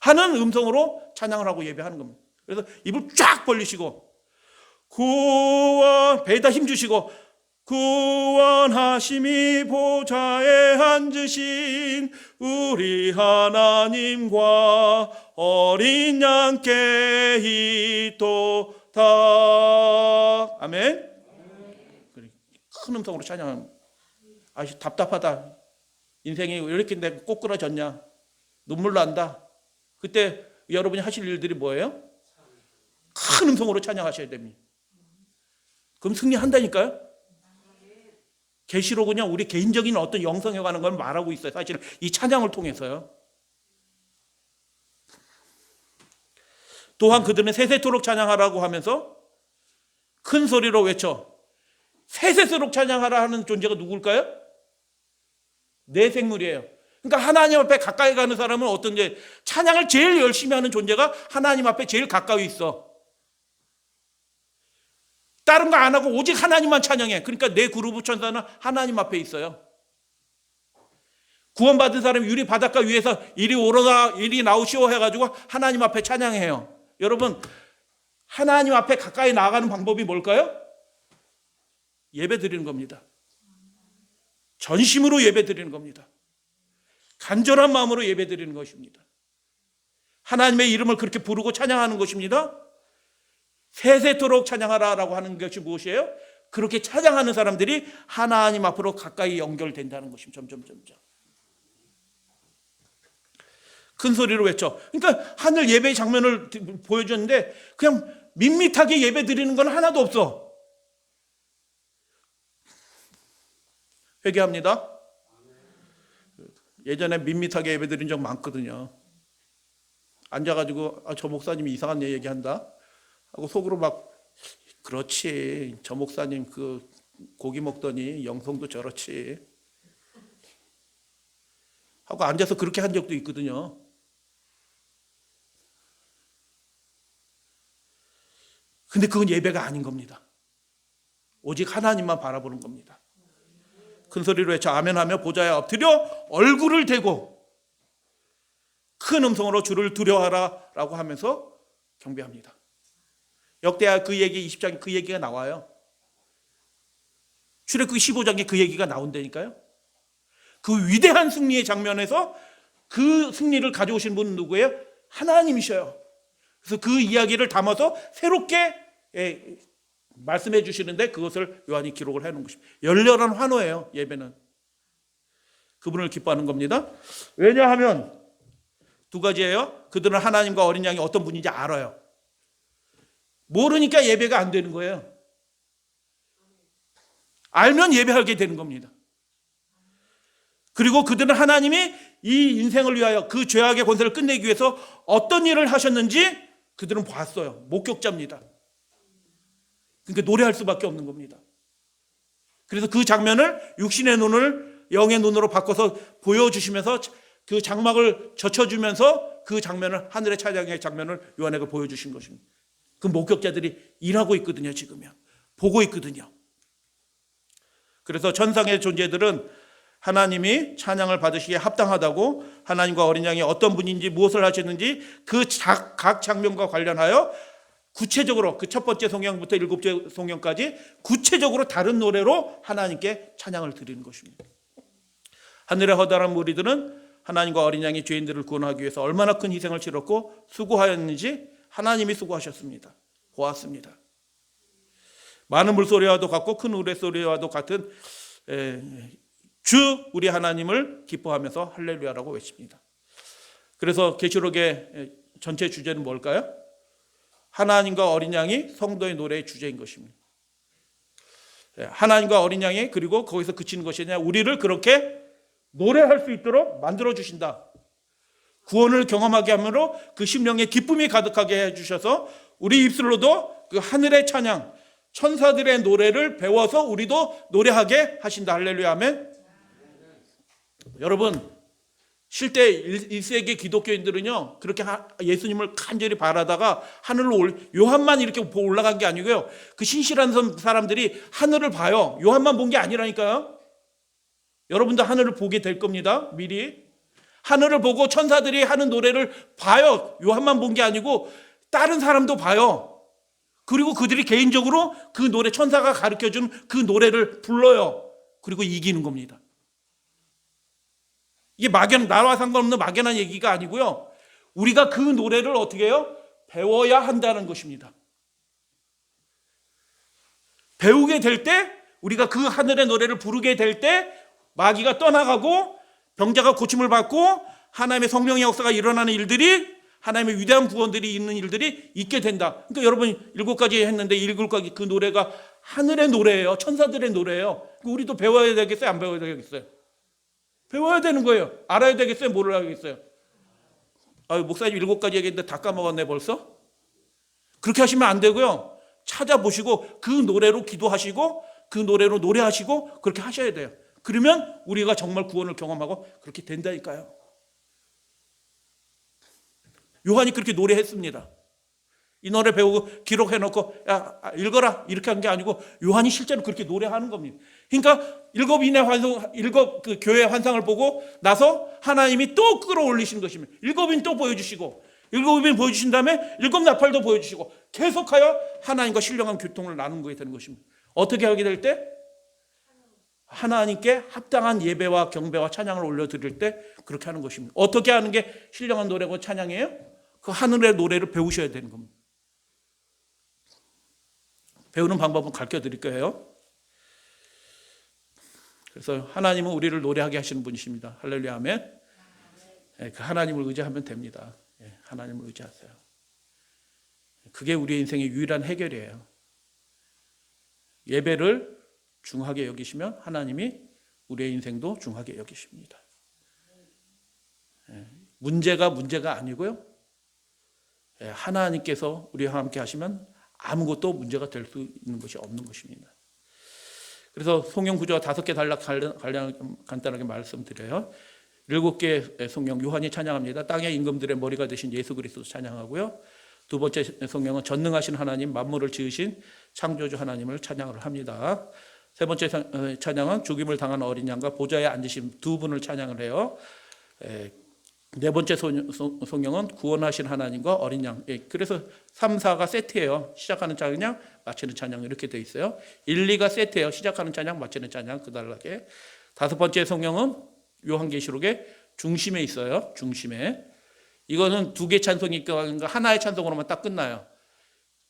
하는 음성으로 찬양을 하고 예배하는 겁니다. 그래서 입을 쫙 벌리시고 배에다 힘 주시고 구원하심이 보좌에 앉으신 우리 하나님과 어린 양께 있도다. 아멘. 큰 음성으로 찬양합니다. 답답하다. 인생이 왜 이렇게 내가 꼬꾸라졌냐. 눈물 난다. 그때 여러분이 하실 일들이 뭐예요? 큰 음성으로 찬양하셔야 됩니다. 그럼 승리한다니까요. 계시록은요 우리 개인적인 어떤 영성에 관한 걸 말하고 있어요. 사실은 이 찬양을 통해서요. 또한 그들은 세세토록 찬양하라고 하면서 큰 소리로 외쳐 세세토록 찬양하라 하는 존재가 누굴까요? 내 생물이에요. 그러니까 하나님 앞에 가까이 가는 사람은 어떤 존재? 찬양을 제일 열심히 하는 존재가 하나님 앞에 제일 가까이 있어. 다른 거 안 하고 오직 하나님만 찬양해. 그러니까 내 그루브 천사는 하나님 앞에 있어요. 구원받은 사람이 유리 바닷가 위에서 이리 오르다 이리 나오시오 해가지고 하나님 앞에 찬양해요. 여러분 하나님 앞에 가까이 나아가는 방법이 뭘까요? 예배 드리는 겁니다. 전심으로 예배 드리는 겁니다. 간절한 마음으로 예배 드리는 것입니다. 하나님의 이름을 그렇게 부르고 찬양하는 것입니다. 세세토록 찬양하라라고 하는 것이 무엇이에요? 그렇게 찬양하는 사람들이 하나님 앞으로 가까이 연결된다는 것입니다. 점점. 큰 소리로 외쳐. 그러니까 하늘 예배의 장면을 보여줬는데 그냥 밋밋하게 예배 드리는 건 하나도 없어. 회개합니다. 예전에 밋밋하게 예배 드린 적 많거든요. 앉아가지고 저 목사님이 이상한 얘기한다 하고 속으로 막 그렇지 저 목사님 그 고기 먹더니 영성도 저렇지 하고 앉아서 그렇게 한 적도 있거든요. 근데 그건 예배가 아닌 겁니다. 오직 하나님만 바라보는 겁니다. 큰 소리로 외쳐 아멘하며 보좌에 엎드려 얼굴을 대고 큰 음성으로 주를 두려워하라 라고 하면서 경배합니다. 역대하 그 얘기 20장에 그 얘기가 나와요. 출애굽기 15장에 그 얘기가 나온다니까요. 그 위대한 승리의 장면에서 그 승리를 가져오신 분은 누구예요? 하나님이셔요. 그래서 그 이야기를 담아서 새롭게 말씀해 주시는데 그것을 요한이 기록을 해놓은 것입니다. 열렬한 환호예요. 예배는 그분을 기뻐하는 겁니다. 왜냐하면 두 가지예요. 그들은 하나님과 어린 양이 어떤 분인지 알아요. 모르니까 예배가 안 되는 거예요. 알면 예배하게 되는 겁니다. 그리고 그들은 하나님이 이 인생을 위하여 그 죄악의 권세를 끝내기 위해서 어떤 일을 하셨는지 그들은 봤어요. 목격자입니다. 그러니까 노래할 수밖에 없는 겁니다. 그래서 그 장면을 육신의 눈을 영의 눈으로 바꿔서 보여주시면서 그 장막을 젖혀주면서 그 장면을 하늘의 찬양의 장면을 요한에게 보여주신 것입니다. 그 목격자들이 일하고 있거든요. 지금요. 보고 있거든요. 그래서 천상의 존재들은 하나님이 찬양을 받으시기에 합당하다고 하나님과 어린 양이 어떤 분인지 무엇을 하셨는지 그 각 장면과 관련하여 구체적으로 그 첫 번째 성경부터 일곱째 성경까지 구체적으로 다른 노래로 하나님께 찬양을 드리는 것입니다. 하늘의 허다란 무리들은 하나님과 어린 양이 죄인들을 구원하기 위해서 얼마나 큰 희생을 치렀고 수고하였는지 하나님이 수고하셨습니다. 보았습니다. 많은 물소리와도 같고 큰 우레소리와도 같은 주 우리 하나님을 기뻐하면서 할렐루야라고 외칩니다. 그래서 계시록의 전체 주제는 뭘까요? 하나님과 어린 양이 성도의 노래의 주제인 것입니다. 하나님과 어린 양이 그리고 거기서 그치는 것이 아니라 우리를 그렇게 노래할 수 있도록 만들어 주신다. 구원을 경험하게 함으로 그 심령에 기쁨이 가득하게 해주셔서 우리 입술로도 그 하늘의 찬양, 천사들의 노래를 배워서 우리도 노래하게 하신다. 할렐루야 아멘. 여러분 실제 1세기 기독교인들은요 그렇게 예수님을 간절히 바라다가 하늘로 요한만 이렇게 올라간 게 아니고요 그 신실한 사람들이 하늘을 봐요. 요한만 본 게 아니라니까요. 여러분도 하늘을 보게 될 겁니다. 미리 하늘을 보고 천사들이 하는 노래를 봐요. 요한만 본 게 아니고 다른 사람도 봐요. 그리고 그들이 개인적으로 그 노래 천사가 가르쳐준 그 노래를 불러요. 그리고 이기는 겁니다. 이게 나와 상관없는 막연한 얘기가 아니고요. 우리가 그 노래를 어떻게 해요? 배워야 한다는 것입니다. 배우게 될 때 우리가 그 하늘의 노래를 부르게 될 때 마귀가 떠나가고 병자가 고침을 받고 하나님의 성령의 역사가 일어나는 일들이 하나님의 위대한 구원들이 있는 일들이 있게 된다. 그러니까 여러분 7가지 했는데 7가지 그 노래가 하늘의 노래예요. 천사들의 노래예요. 우리도 배워야 되겠어요? 안 배워야 되겠어요? 배워야 되는 거예요. 알아야 되겠어요? 뭐를 하겠어요? 목사님 7가지 얘기했는데 다 까먹었네 벌써? 그렇게 하시면 안 되고요. 찾아보시고 그 노래로 기도하시고 그 노래로 노래하시고 그렇게 하셔야 돼요. 그러면 우리가 정말 구원을 경험하고 그렇게 된다니까요. 요한이 그렇게 노래했습니다. 이 노래 배우고 기록해놓고 야 읽어라 이렇게 한 게 아니고 요한이 실제로 그렇게 노래하는 겁니다. 그러니까 7인의 환상, 7 그 교회의 환상을 보고 나서 하나님이 또 끌어올리신 것입니다. 7인 또 보여주시고 7인 보여주신 다음에 7나팔도 보여주시고 계속하여 하나님과 신령한 교통을 나누게 되는 것입니다. 어떻게 하게 될 때? 하나님께 합당한 예배와 경배와 찬양을 올려드릴 때 그렇게 하는 것입니다. 어떻게 하는 게 신령한 노래고 찬양이에요? 그 하늘의 노래를 배우셔야 되는 겁니다. 배우는 방법은 가르쳐 드릴 거예요. 그래서 하나님은 우리를 노래하게 하시는 분이십니다. 할렐루야 아멘. 그 하나님을 의지하면 됩니다. 하나님을 의지하세요. 그게 우리의 인생의 유일한 해결이에요. 예배를 중하게 여기시면 하나님이 우리의 인생도 중하게 여기십니다. 문제가 아니고요. 하나님께서 우리와 함께 하시면 아무것도 문제가 될 수 있는 것이 없는 것입니다. 그래서 성경 구조가 5개 간단하게 말씀드려요. 7개의 성경 요한이 찬양합니다. 땅의 임금들의 머리가 되신 예수 그리스도 찬양하고요. 두 번째 성경은 전능하신 하나님, 만물을 지으신 창조주 하나님을 찬양을 합니다. 세 번째 찬양은 죽임을 당한 어린 양과 보좌에 앉으신 두 분을 찬양을 해요. 네 번째 성경은 구원하신 하나님과 어린 양. 그래서 3, 4가 세트예요. 시작하는 찬양, 마치는 찬양 이렇게 돼 있어요. 1, 2가 세트예요. 시작하는 찬양, 마치는 찬양 그달라게. 다섯 번째 성경은 요한계시록의 중심에 있어요. 중심에. 이거는 두 개 찬송이 하나의 찬송으로만 딱 끝나요.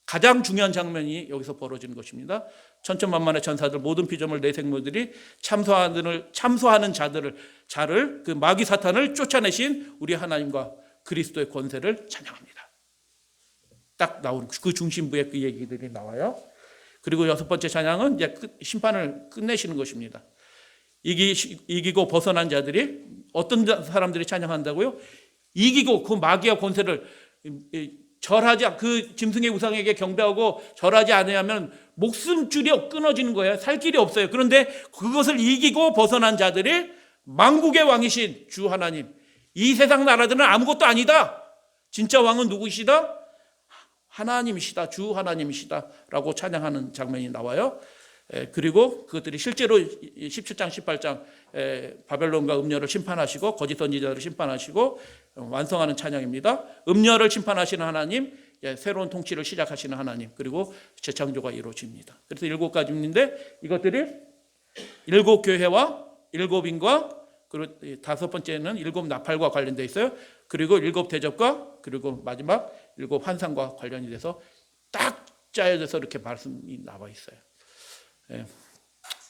가장 중요한 장면이 여기서 벌어지는 것입니다. 천천만만의 전사들, 모든 피조물 내 생물들이 참소하는 자를 그 마귀 사탄을 쫓아내신 우리 하나님과 그리스도의 권세를 찬양합니다. 딱 나오는 그 중심부에 그 얘기들이 나와요. 그리고 여섯 번째 찬양은 이제 심판을 끝내시는 것입니다. 이기고 벗어난 자들이 어떤 사람들이 찬양한다고요? 이기고 그 마귀의 권세를 그 짐승의 우상에게 경배하고 절하지 않으면 목숨줄이 끊어지는 거예요. 살 길이 없어요. 그런데 그것을 이기고 벗어난 자들이 만국의 왕이신 주 하나님, 이 세상 나라들은 아무것도 아니다. 진짜 왕은 누구시다? 하나님이시다. 주 하나님이시다 라고 찬양하는 장면이 나와요. 그리고 그것들이 실제로 17장 18장 바벨론과 음녀를 심판하시고 거짓 선지자를 심판하시고 완성하는 찬양입니다. 음녀를 심판하시는 하나님, 새로운 통치를 시작하시는 하나님, 그리고 재창조가 이루어집니다. 그래서 7가지인데 이것들이 7교회와 7인과 그리고 다섯 번째는 7나팔과 관련되어 있어요. 그리고 7대접과 그리고 마지막 7환상과 관련이 돼서 딱 짜여져서 이렇게 말씀이 나와 있어요.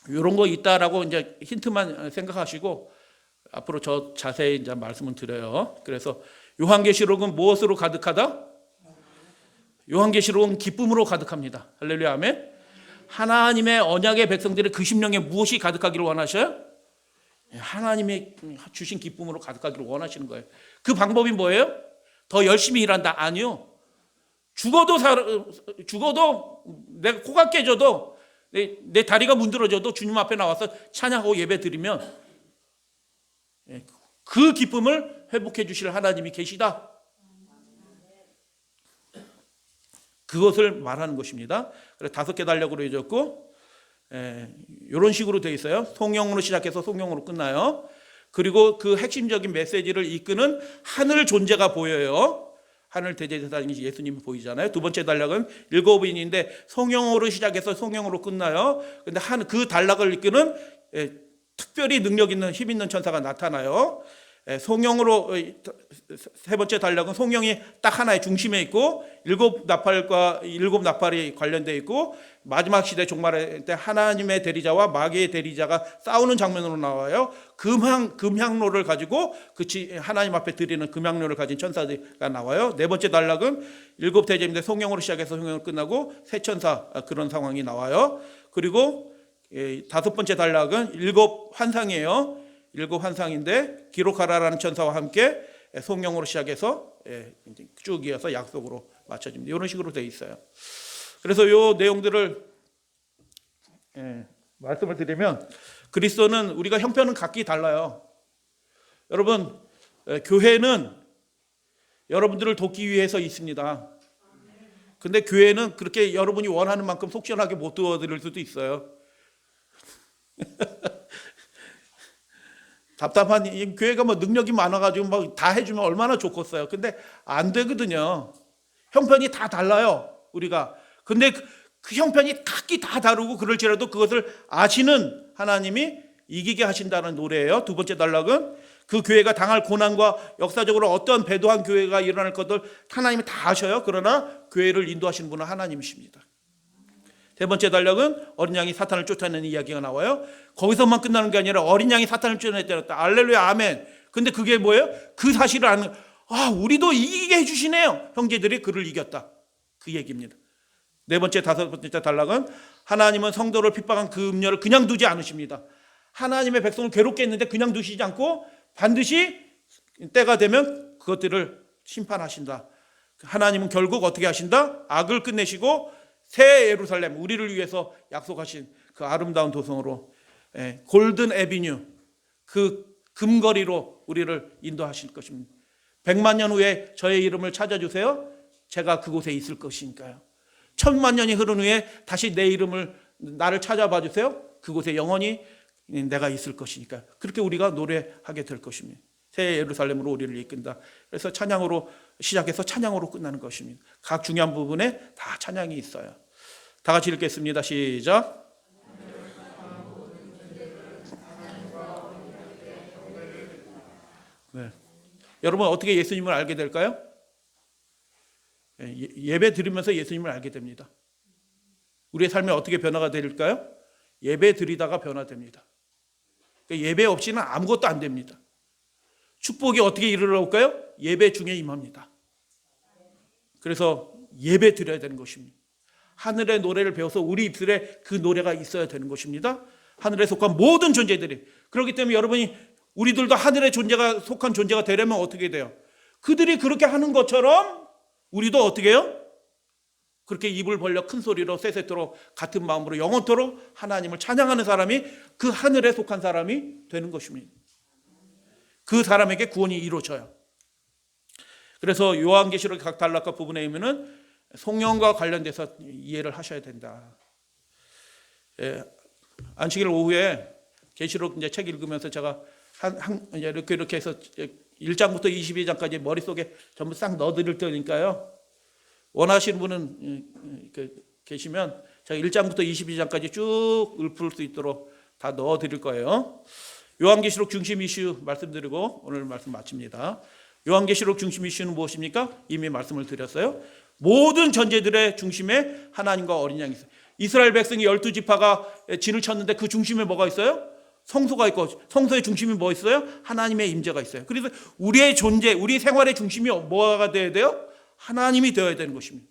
이런 거 있다라고 이제 힌트만 생각하시고 앞으로 저 자세히 이제 말씀을 드려요. 그래서 요한계시록은 무엇으로 가득하다? 요한계시록은 기쁨으로 가득합니다. 할렐루야, 아멘. 하나님의 언약의 백성들의 그 심령에 무엇이 가득하기를 원하셔요? 하나님의 주신 기쁨으로 가득하기를 원하시는 거예요. 그 방법이 뭐예요? 더 열심히 일한다? 아니요. 죽어도 내가 코가 깨져도 내 다리가 문드러져도 주님 앞에 나와서 찬양하고 예배 드리면 그 기쁨을 회복해 주실 하나님이 계시다. 그것을 말하는 것입니다. 그래서 5개 달력으로 해줬고 이런 식으로 되어 있어요. 성령으로 시작해서 성령으로 끝나요. 그리고 그 핵심적인 메시지를 이끄는 하늘 존재가 보여요. 하늘 대제사장이 예수님이 보이잖아요. 두 번째 단락은 7인인데 성령으로 시작해서 성령으로 끝나요. 근데 그 단락을 이끄는 특별히 능력 있는 힘 있는 천사가 나타나요. 성령으로 세 번째 단락은 성령이 딱 하나의 중심에 있고 7나팔과 7나팔이 관련되어 있고 마지막 시대 종말의 때 하나님의 대리자와 마귀의 대리자가 싸우는 장면으로 나와요. 금향로를 가지고 하나님 앞에 드리는 금향로를 가진 천사가 나와요. 네 번째 단락은 7대제인데 성령으로 시작해서 성령으로 끝나고 세 천사 그런 상황이 나와요. 그리고 다섯 번째 단락은 7환상이에요. 7환상인데 기록하라라는 천사와 함께 성령으로 시작해서 쭉 이어서 약속으로 맞춰집니다. 이런 식으로 되어 있어요. 그래서 이 내용들을 말씀을 드리면 그리스도는 우리가 형편은 각기 달라요. 여러분, 교회는 여러분들을 돕기 위해서 있습니다. 근데 교회는 그렇게 여러분이 원하는 만큼 속시원하게 못 도와드릴 수도 있어요. 답답한 교회가 뭐 능력이 많아가지고 막 다 해주면 얼마나 좋겠어요. 근데 안 되거든요. 형편이 다 달라요. 우리가. 근데 그 형편이 각기 다 다르고 그럴지라도 그것을 아시는 하나님이 이기게 하신다는 노래예요. 두 번째 단락은 그 교회가 당할 고난과 역사적으로 어떤 배도한 교회가 일어날 것들 하나님이 다 아셔요. 그러나 교회를 인도하시는 분은 하나님이십니다. 세 번째 단락은 어린 양이 사탄을 쫓아내는 이야기가 나와요. 거기서만 끝나는 게 아니라 어린 양이 사탄을 쫓아냈다. 알렐루야, 아멘. 근데 그게 뭐예요? 그 사실을 아는, 우리도 이기게 해주시네요. 형제들이 그를 이겼다. 그 얘기입니다. 네 번째, 다섯 번째 단락은 하나님은 성도를 핍박한 그 음녀를 그냥 두지 않으십니다. 하나님의 백성을 괴롭게 했는데 그냥 두시지 않고 반드시 때가 되면 그것들을 심판하신다. 하나님은 결국 어떻게 하신다? 악을 끝내시고 새 예루살렘, 우리를 위해서 약속하신 그 아름다운 도성으로 골든 에비뉴, 그 금거리로 우리를 인도하실 것입니다. 100만 년 후에 저의 이름을 찾아주세요. 제가 그곳에 있을 것이니까요. 천만 년이 흐른 후에 다시 내 이름을 나를 찾아봐 주세요. 그곳에 영원히 내가 있을 것이니까. 그렇게 우리가 노래하게 될 것입니다. 새 예루살렘으로 우리를 이끈다. 그래서 찬양으로 시작해서 찬양으로 끝나는 것입니다. 각 중요한 부분에 다 찬양이 있어요. 다 같이 읽겠습니다. 시작. 네. 여러분 어떻게 예수님을 알게 될까요? 예배 드리면서 예수님을 알게 됩니다. 우리의 삶이 어떻게 변화가 될까요? 예배 드리다가 변화됩니다. 예배 없이는 아무것도 안 됩니다. 축복이 어떻게 이르러올까요? 예배 중에 임합니다. 그래서 예배 드려야 되는 것입니다. 하늘의 노래를 배워서 우리 입술에 그 노래가 있어야 되는 것입니다. 하늘에 속한 모든 존재들이. 그렇기 때문에 여러분이 우리들도 하늘의 존재가 속한 존재가 되려면 어떻게 돼요? 그들이 그렇게 하는 것처럼 우리도 어떻게 해요? 그렇게 입을 벌려 큰 소리로 세세토록 같은 마음으로 영원토록 하나님을 찬양하는 사람이 그 하늘에 속한 사람이 되는 것입니다. 그 사람에게 구원이 이루어져요. 그래서 요한계시록 각 단락과 부분에 있으면은 성령과 관련돼서 이해를 하셔야 된다. 안식일 오후에 계시록 이제 책 읽으면서 제가 이렇게 해서 1장부터 22장까지 머릿속에 전부 싹 넣어드릴 테니까요. 원하시는 분은 계시면 제가 1장부터 22장까지 쭉 읊을 수 있도록 다 넣어드릴 거예요. 요한계시록 중심 이슈 말씀드리고 오늘 말씀 마칩니다. 요한계시록 중심 이슈는 무엇입니까? 이미 말씀을 드렸어요. 모든 전제들의 중심에 하나님과 어린 양이 있어요. 이스라엘 백성이 12지파가 진을 쳤는데 그 중심에 뭐가 있어요? 성소가 있고 성소의 중심이 뭐 있어요? 하나님의 임재가 있어요. 그래서 우리의 존재, 우리 생활의 중심이 뭐가 되어야 돼요? 하나님이 되어야 되는 것입니다.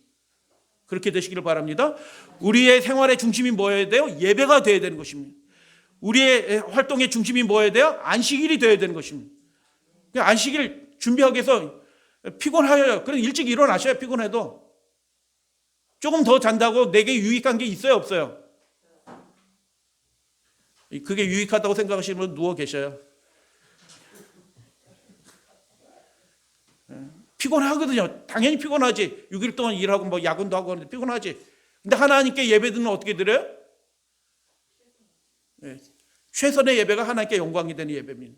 그렇게 되시기를 바랍니다. 우리의 생활의 중심이 뭐여야 돼요? 예배가 되어야 되는 것입니다. 우리의 활동의 중심이 뭐여야 돼요? 안식일이 되어야 되는 것입니다. 안식일 준비하기 위해서 피곤하여요. 그래서 일찍 일어나셔야 피곤해도. 조금 더 잔다고 내게 유익한 게 있어요, 없어요? 그게 유익하다고 생각하시는 분 누워 계셔요. 피곤하거든요. 당연히 피곤하지. 6일 동안 일하고 뭐 야근도 하고 하는데 피곤하지. 근데 하나님께 예배드리면 어떻게 드려요? 최선의 예배가 하나님께 영광이 되는 예배입니다.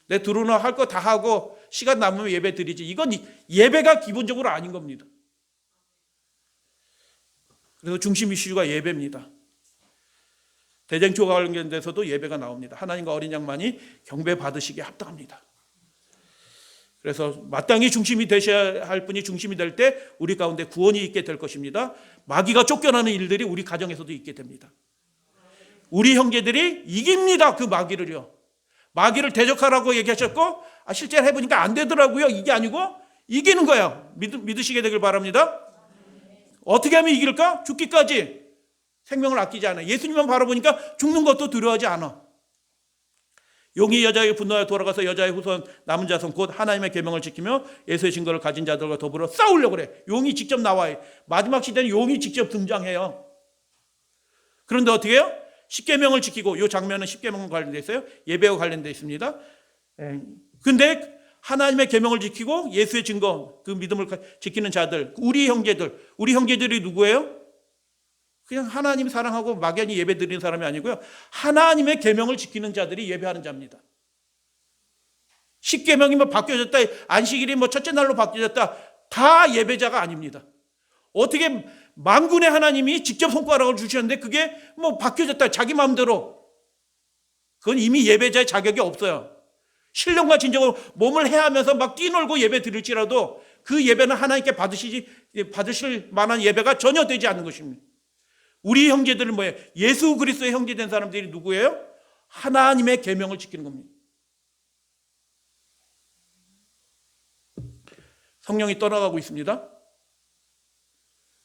내 들어오나 할 거 다 하고 시간 남으면 예배 드리지. 이건 예배가 기본적으로 아닌 겁니다. 그래서 중심 이슈가 예배입니다. 대쟁초가 관련돼서도 예배가 나옵니다. 하나님과 어린 양만이 경배 받으시기에 합당합니다. 그래서 마땅히 중심이 되셔야 할 분이 중심이 될 때 우리 가운데 구원이 있게 될 것입니다. 마귀가 쫓겨나는 일들이 우리 가정에서도 있게 됩니다. 우리 형제들이 이깁니다. 그 마귀를요. 마귀를 대적하라고 얘기하셨고 실제로 해보니까 안 되더라고요. 이게 아니고 이기는 거예요. 믿으시게 되길 바랍니다. 어떻게 하면 이길까? 죽기까지 생명을 아끼지 않아. 예수님만 바라보니까 죽는 것도 두려워하지 않아. 용이 여자에게 분노하여 돌아가서 여자의 후손 남은 자손 곧 하나님의 계명을 지키며 예수의 증거를 가진 자들과 더불어 싸우려고 그래. 용이 직접 나와요. 마지막 시대는 용이 직접 등장해요. 그런데 어떻게 해요? 십계명을 지키고, 이 장면은 십계명과 관련되어 있어요. 예배와 관련되어 있습니다. 근데 하나님의 계명을 지키고 예수의 증거, 그 믿음을 지키는 자들, 우리 형제들이 누구예요? 그냥 하나님 사랑하고 막연히 예배 드리는 사람이 아니고요. 하나님의 계명을 지키는 자들이 예배하는 자입니다. 십계명이 뭐 바뀌어졌다, 안식일이 뭐 첫째 날로 바뀌어졌다, 다 예배자가 아닙니다. 어떻게 만군의 하나님이 직접 손가락을 주셨는데 그게 뭐 바뀌어졌다, 자기 마음대로. 그건 이미 예배자의 자격이 없어요. 신령과 진정으로 몸을 해하면서 막 뛰놀고 예배 드릴지라도 그 예배는 하나님께 받으실 만한 예배가 전혀 되지 않는 것입니다. 우리 형제들은 뭐예요? 예수 그리스도의 형제된 사람들이 누구예요? 하나님의 계명을 지키는 겁니다. 성령이 떠나가고 있습니다.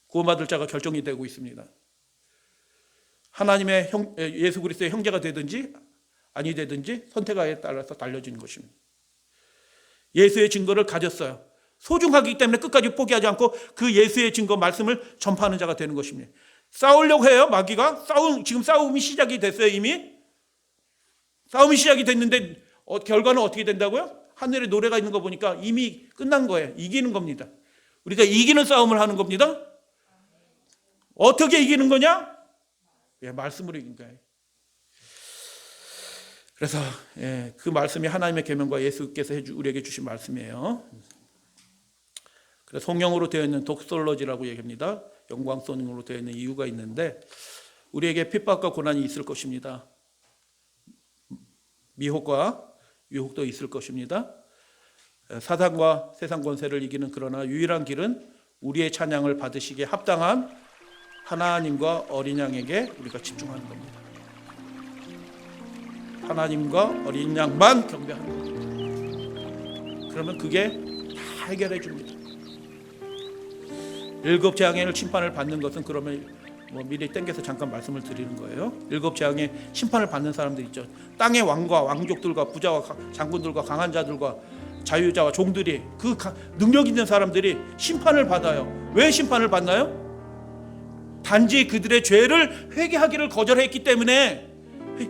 구원받을 자가 결정이 되고 있습니다. 하나님의 예수 그리스도의 형제가 되든지 아니 되든지 선택에 따라서 달려지는 것입니다. 예수의 증거를 가졌어요. 소중하기 때문에 끝까지 포기하지 않고 그 예수의 증거 말씀을 전파하는 자가 되는 것입니다. 싸우려고 해요, 마귀가. 지금 싸움이 시작이 됐어요, 이미. 싸움이 시작이 됐는데 결과는 어떻게 된다고요? 하늘에 노래가 있는 거 보니까 이미 끝난 거예요. 이기는 겁니다. 우리가 이기는 싸움을 하는 겁니다. 어떻게 이기는 거냐? 말씀으로 이긴 거예요. 그래서 그 말씀이 하나님의 계명과 예수께서 우리에게 주신 말씀이에요. 그래서 성령으로 되어 있는 독솔로지라고 얘기합니다. 영광성으로 되어 있는 이유가 있는데 우리에게 핍박과 고난이 있을 것입니다. 미혹과 유혹도 있을 것입니다. 사단과 세상 권세를 이기는 그러나 유일한 길은 우리의 찬양을 받으시기에 합당한 하나님과 어린 양에게 우리가 집중하는 겁니다. 하나님과 어린 양만 경배하는 겁니다. 그러면 그게 다 해결해 줍니다. 7 재앙의 심판을 받는 것은 그러면 미리 땡겨서 잠깐 말씀을 드리는 거예요. 7 재앙의 심판을 받는 사람들 있죠. 땅의 왕과 왕족들과 부자와 장군들과 강한 자들과 자유자와 종들이 그 능력 있는 사람들이 심판을 받아요. 왜 심판을 받나요? 단지 그들의 죄를 회개하기를 거절했기 때문에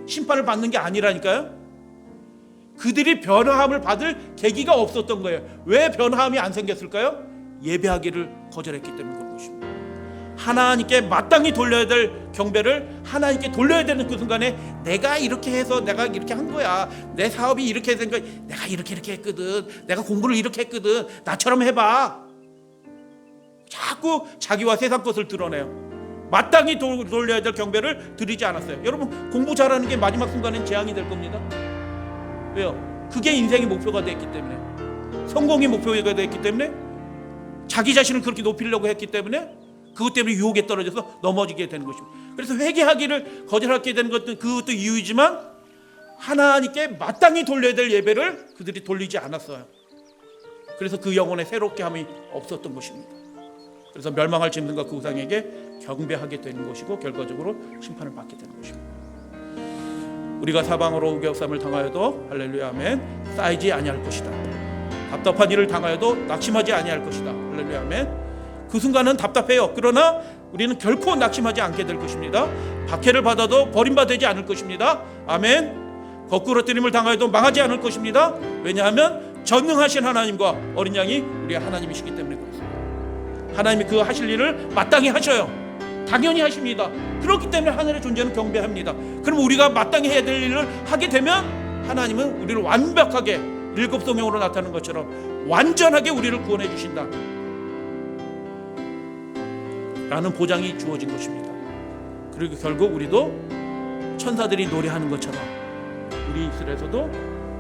심판을 받는 게 아니라니까요. 그들이 변화함을 받을 계기가 없었던 거예요. 왜 변화함이 안 생겼을까요? 예배하기를 거절했기 때문인 것입니다. 하나님께 마땅히 돌려야 될 경배를 하나님께 돌려야 되는 그 순간에 내가 이렇게 해서 내가 이렇게 한 거야. 내 사업이 이렇게 된 거야. 내가 이렇게 했거든. 내가 공부를 이렇게 했거든. 나처럼 해봐. 자꾸 자기와 세상 것을 드러내요. 마땅히 돌려야 될 경배를 드리지 않았어요. 여러분 공부 잘하는 게 마지막 순간엔 재앙이 될 겁니다. 왜요? 그게 인생의 목표가 됐기 때문에, 성공이 목표가 됐기 때문에, 자기 자신을 그렇게 높이려고 했기 때문에 그것 때문에 유혹에 떨어져서 넘어지게 되는 것입니다. 그래서 회개하기를 거절하게 되는 것도 그것도 이유이지만 하나님께 마땅히 돌려야 될 예배를 그들이 돌리지 않았어요. 그래서 그 영혼의 새롭게 함이 없었던 것입니다. 그래서 멸망할 짐승과 그 우상에게 경배하게 되는 것이고 결과적으로 심판을 받게 되는 것입니다. 우리가 사방으로 우겨쌈을 당하여도 할렐루야 아멘 쌓이지 아니할 것이다. 답답한 일을 당하여도 낙심하지 아니할 것이다. 할렐루야 아멘. 그 순간은 답답해요. 그러나 우리는 결코 낙심하지 않게 될 것입니다. 박해를 받아도 버림받지 않을 것입니다. 아멘. 거꾸로뜨림을 당하여도 망하지 않을 것입니다. 왜냐하면 전능하신 하나님과 어린 양이 우리의 하나님이시기 때문에 그렇습니다. 하나님이 그 하실 일을 마땅히 하셔요. 당연히 하십니다. 그렇기 때문에 하늘의 존재는 경배합니다. 그럼 우리가 마땅히 해야 될 일을 하게 되면 하나님은 우리를 완벽하게 7 성령으로 나타나는 것처럼 완전하게 우리를 구원해 주신다 라는 보장이 주어진 것입니다. 그리고 결국 우리도 천사들이 노래하는 것처럼 우리 이스라엘에서도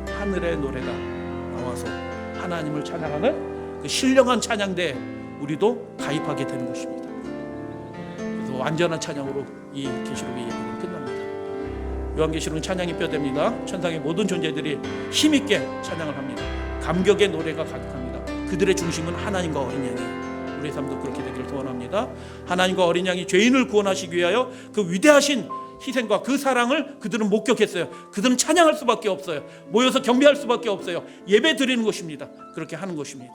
하늘의 노래가 나와서 하나님을 찬양하는 그 신령한 찬양대에 우리도 가입하게 되는 것입니다. 그래서 완전한 찬양으로 이 계시록의 얘기는 끝납니다. 요한계시록은 찬양이 뼈대입니다. 천상의 모든 존재들이 힘있게 찬양을 합니다. 감격의 노래가 가득합니다. 그들의 중심은 하나님과 어린 양이에요. 우리의 삶도 그렇게 되기를 소원합니다. 하나님과 어린 양이 죄인을 구원하시기 위하여 그 위대하신 희생과 그 사랑을 그들은 목격했어요. 그들은 찬양할 수밖에 없어요. 모여서 경배할 수밖에 없어요. 예배 드리는 것입니다. 그렇게 하는 것입니다.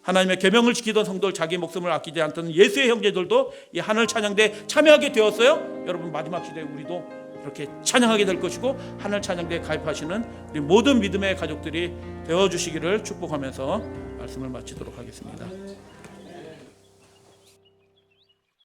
하나님의 계명을 지키던 성도들, 자기 목숨을 아끼지 않던 예수의 형제들도 이 하늘 찬양대에 참여하게 되었어요. 여러분 마지막 시대에 우리도 이렇게 찬양하게 될 것이고 하늘 찬양대에 가입하시는 우리 모든 믿음의 가족들이 되어주시기를 축복하면서 말씀을 마치도록 하겠습니다.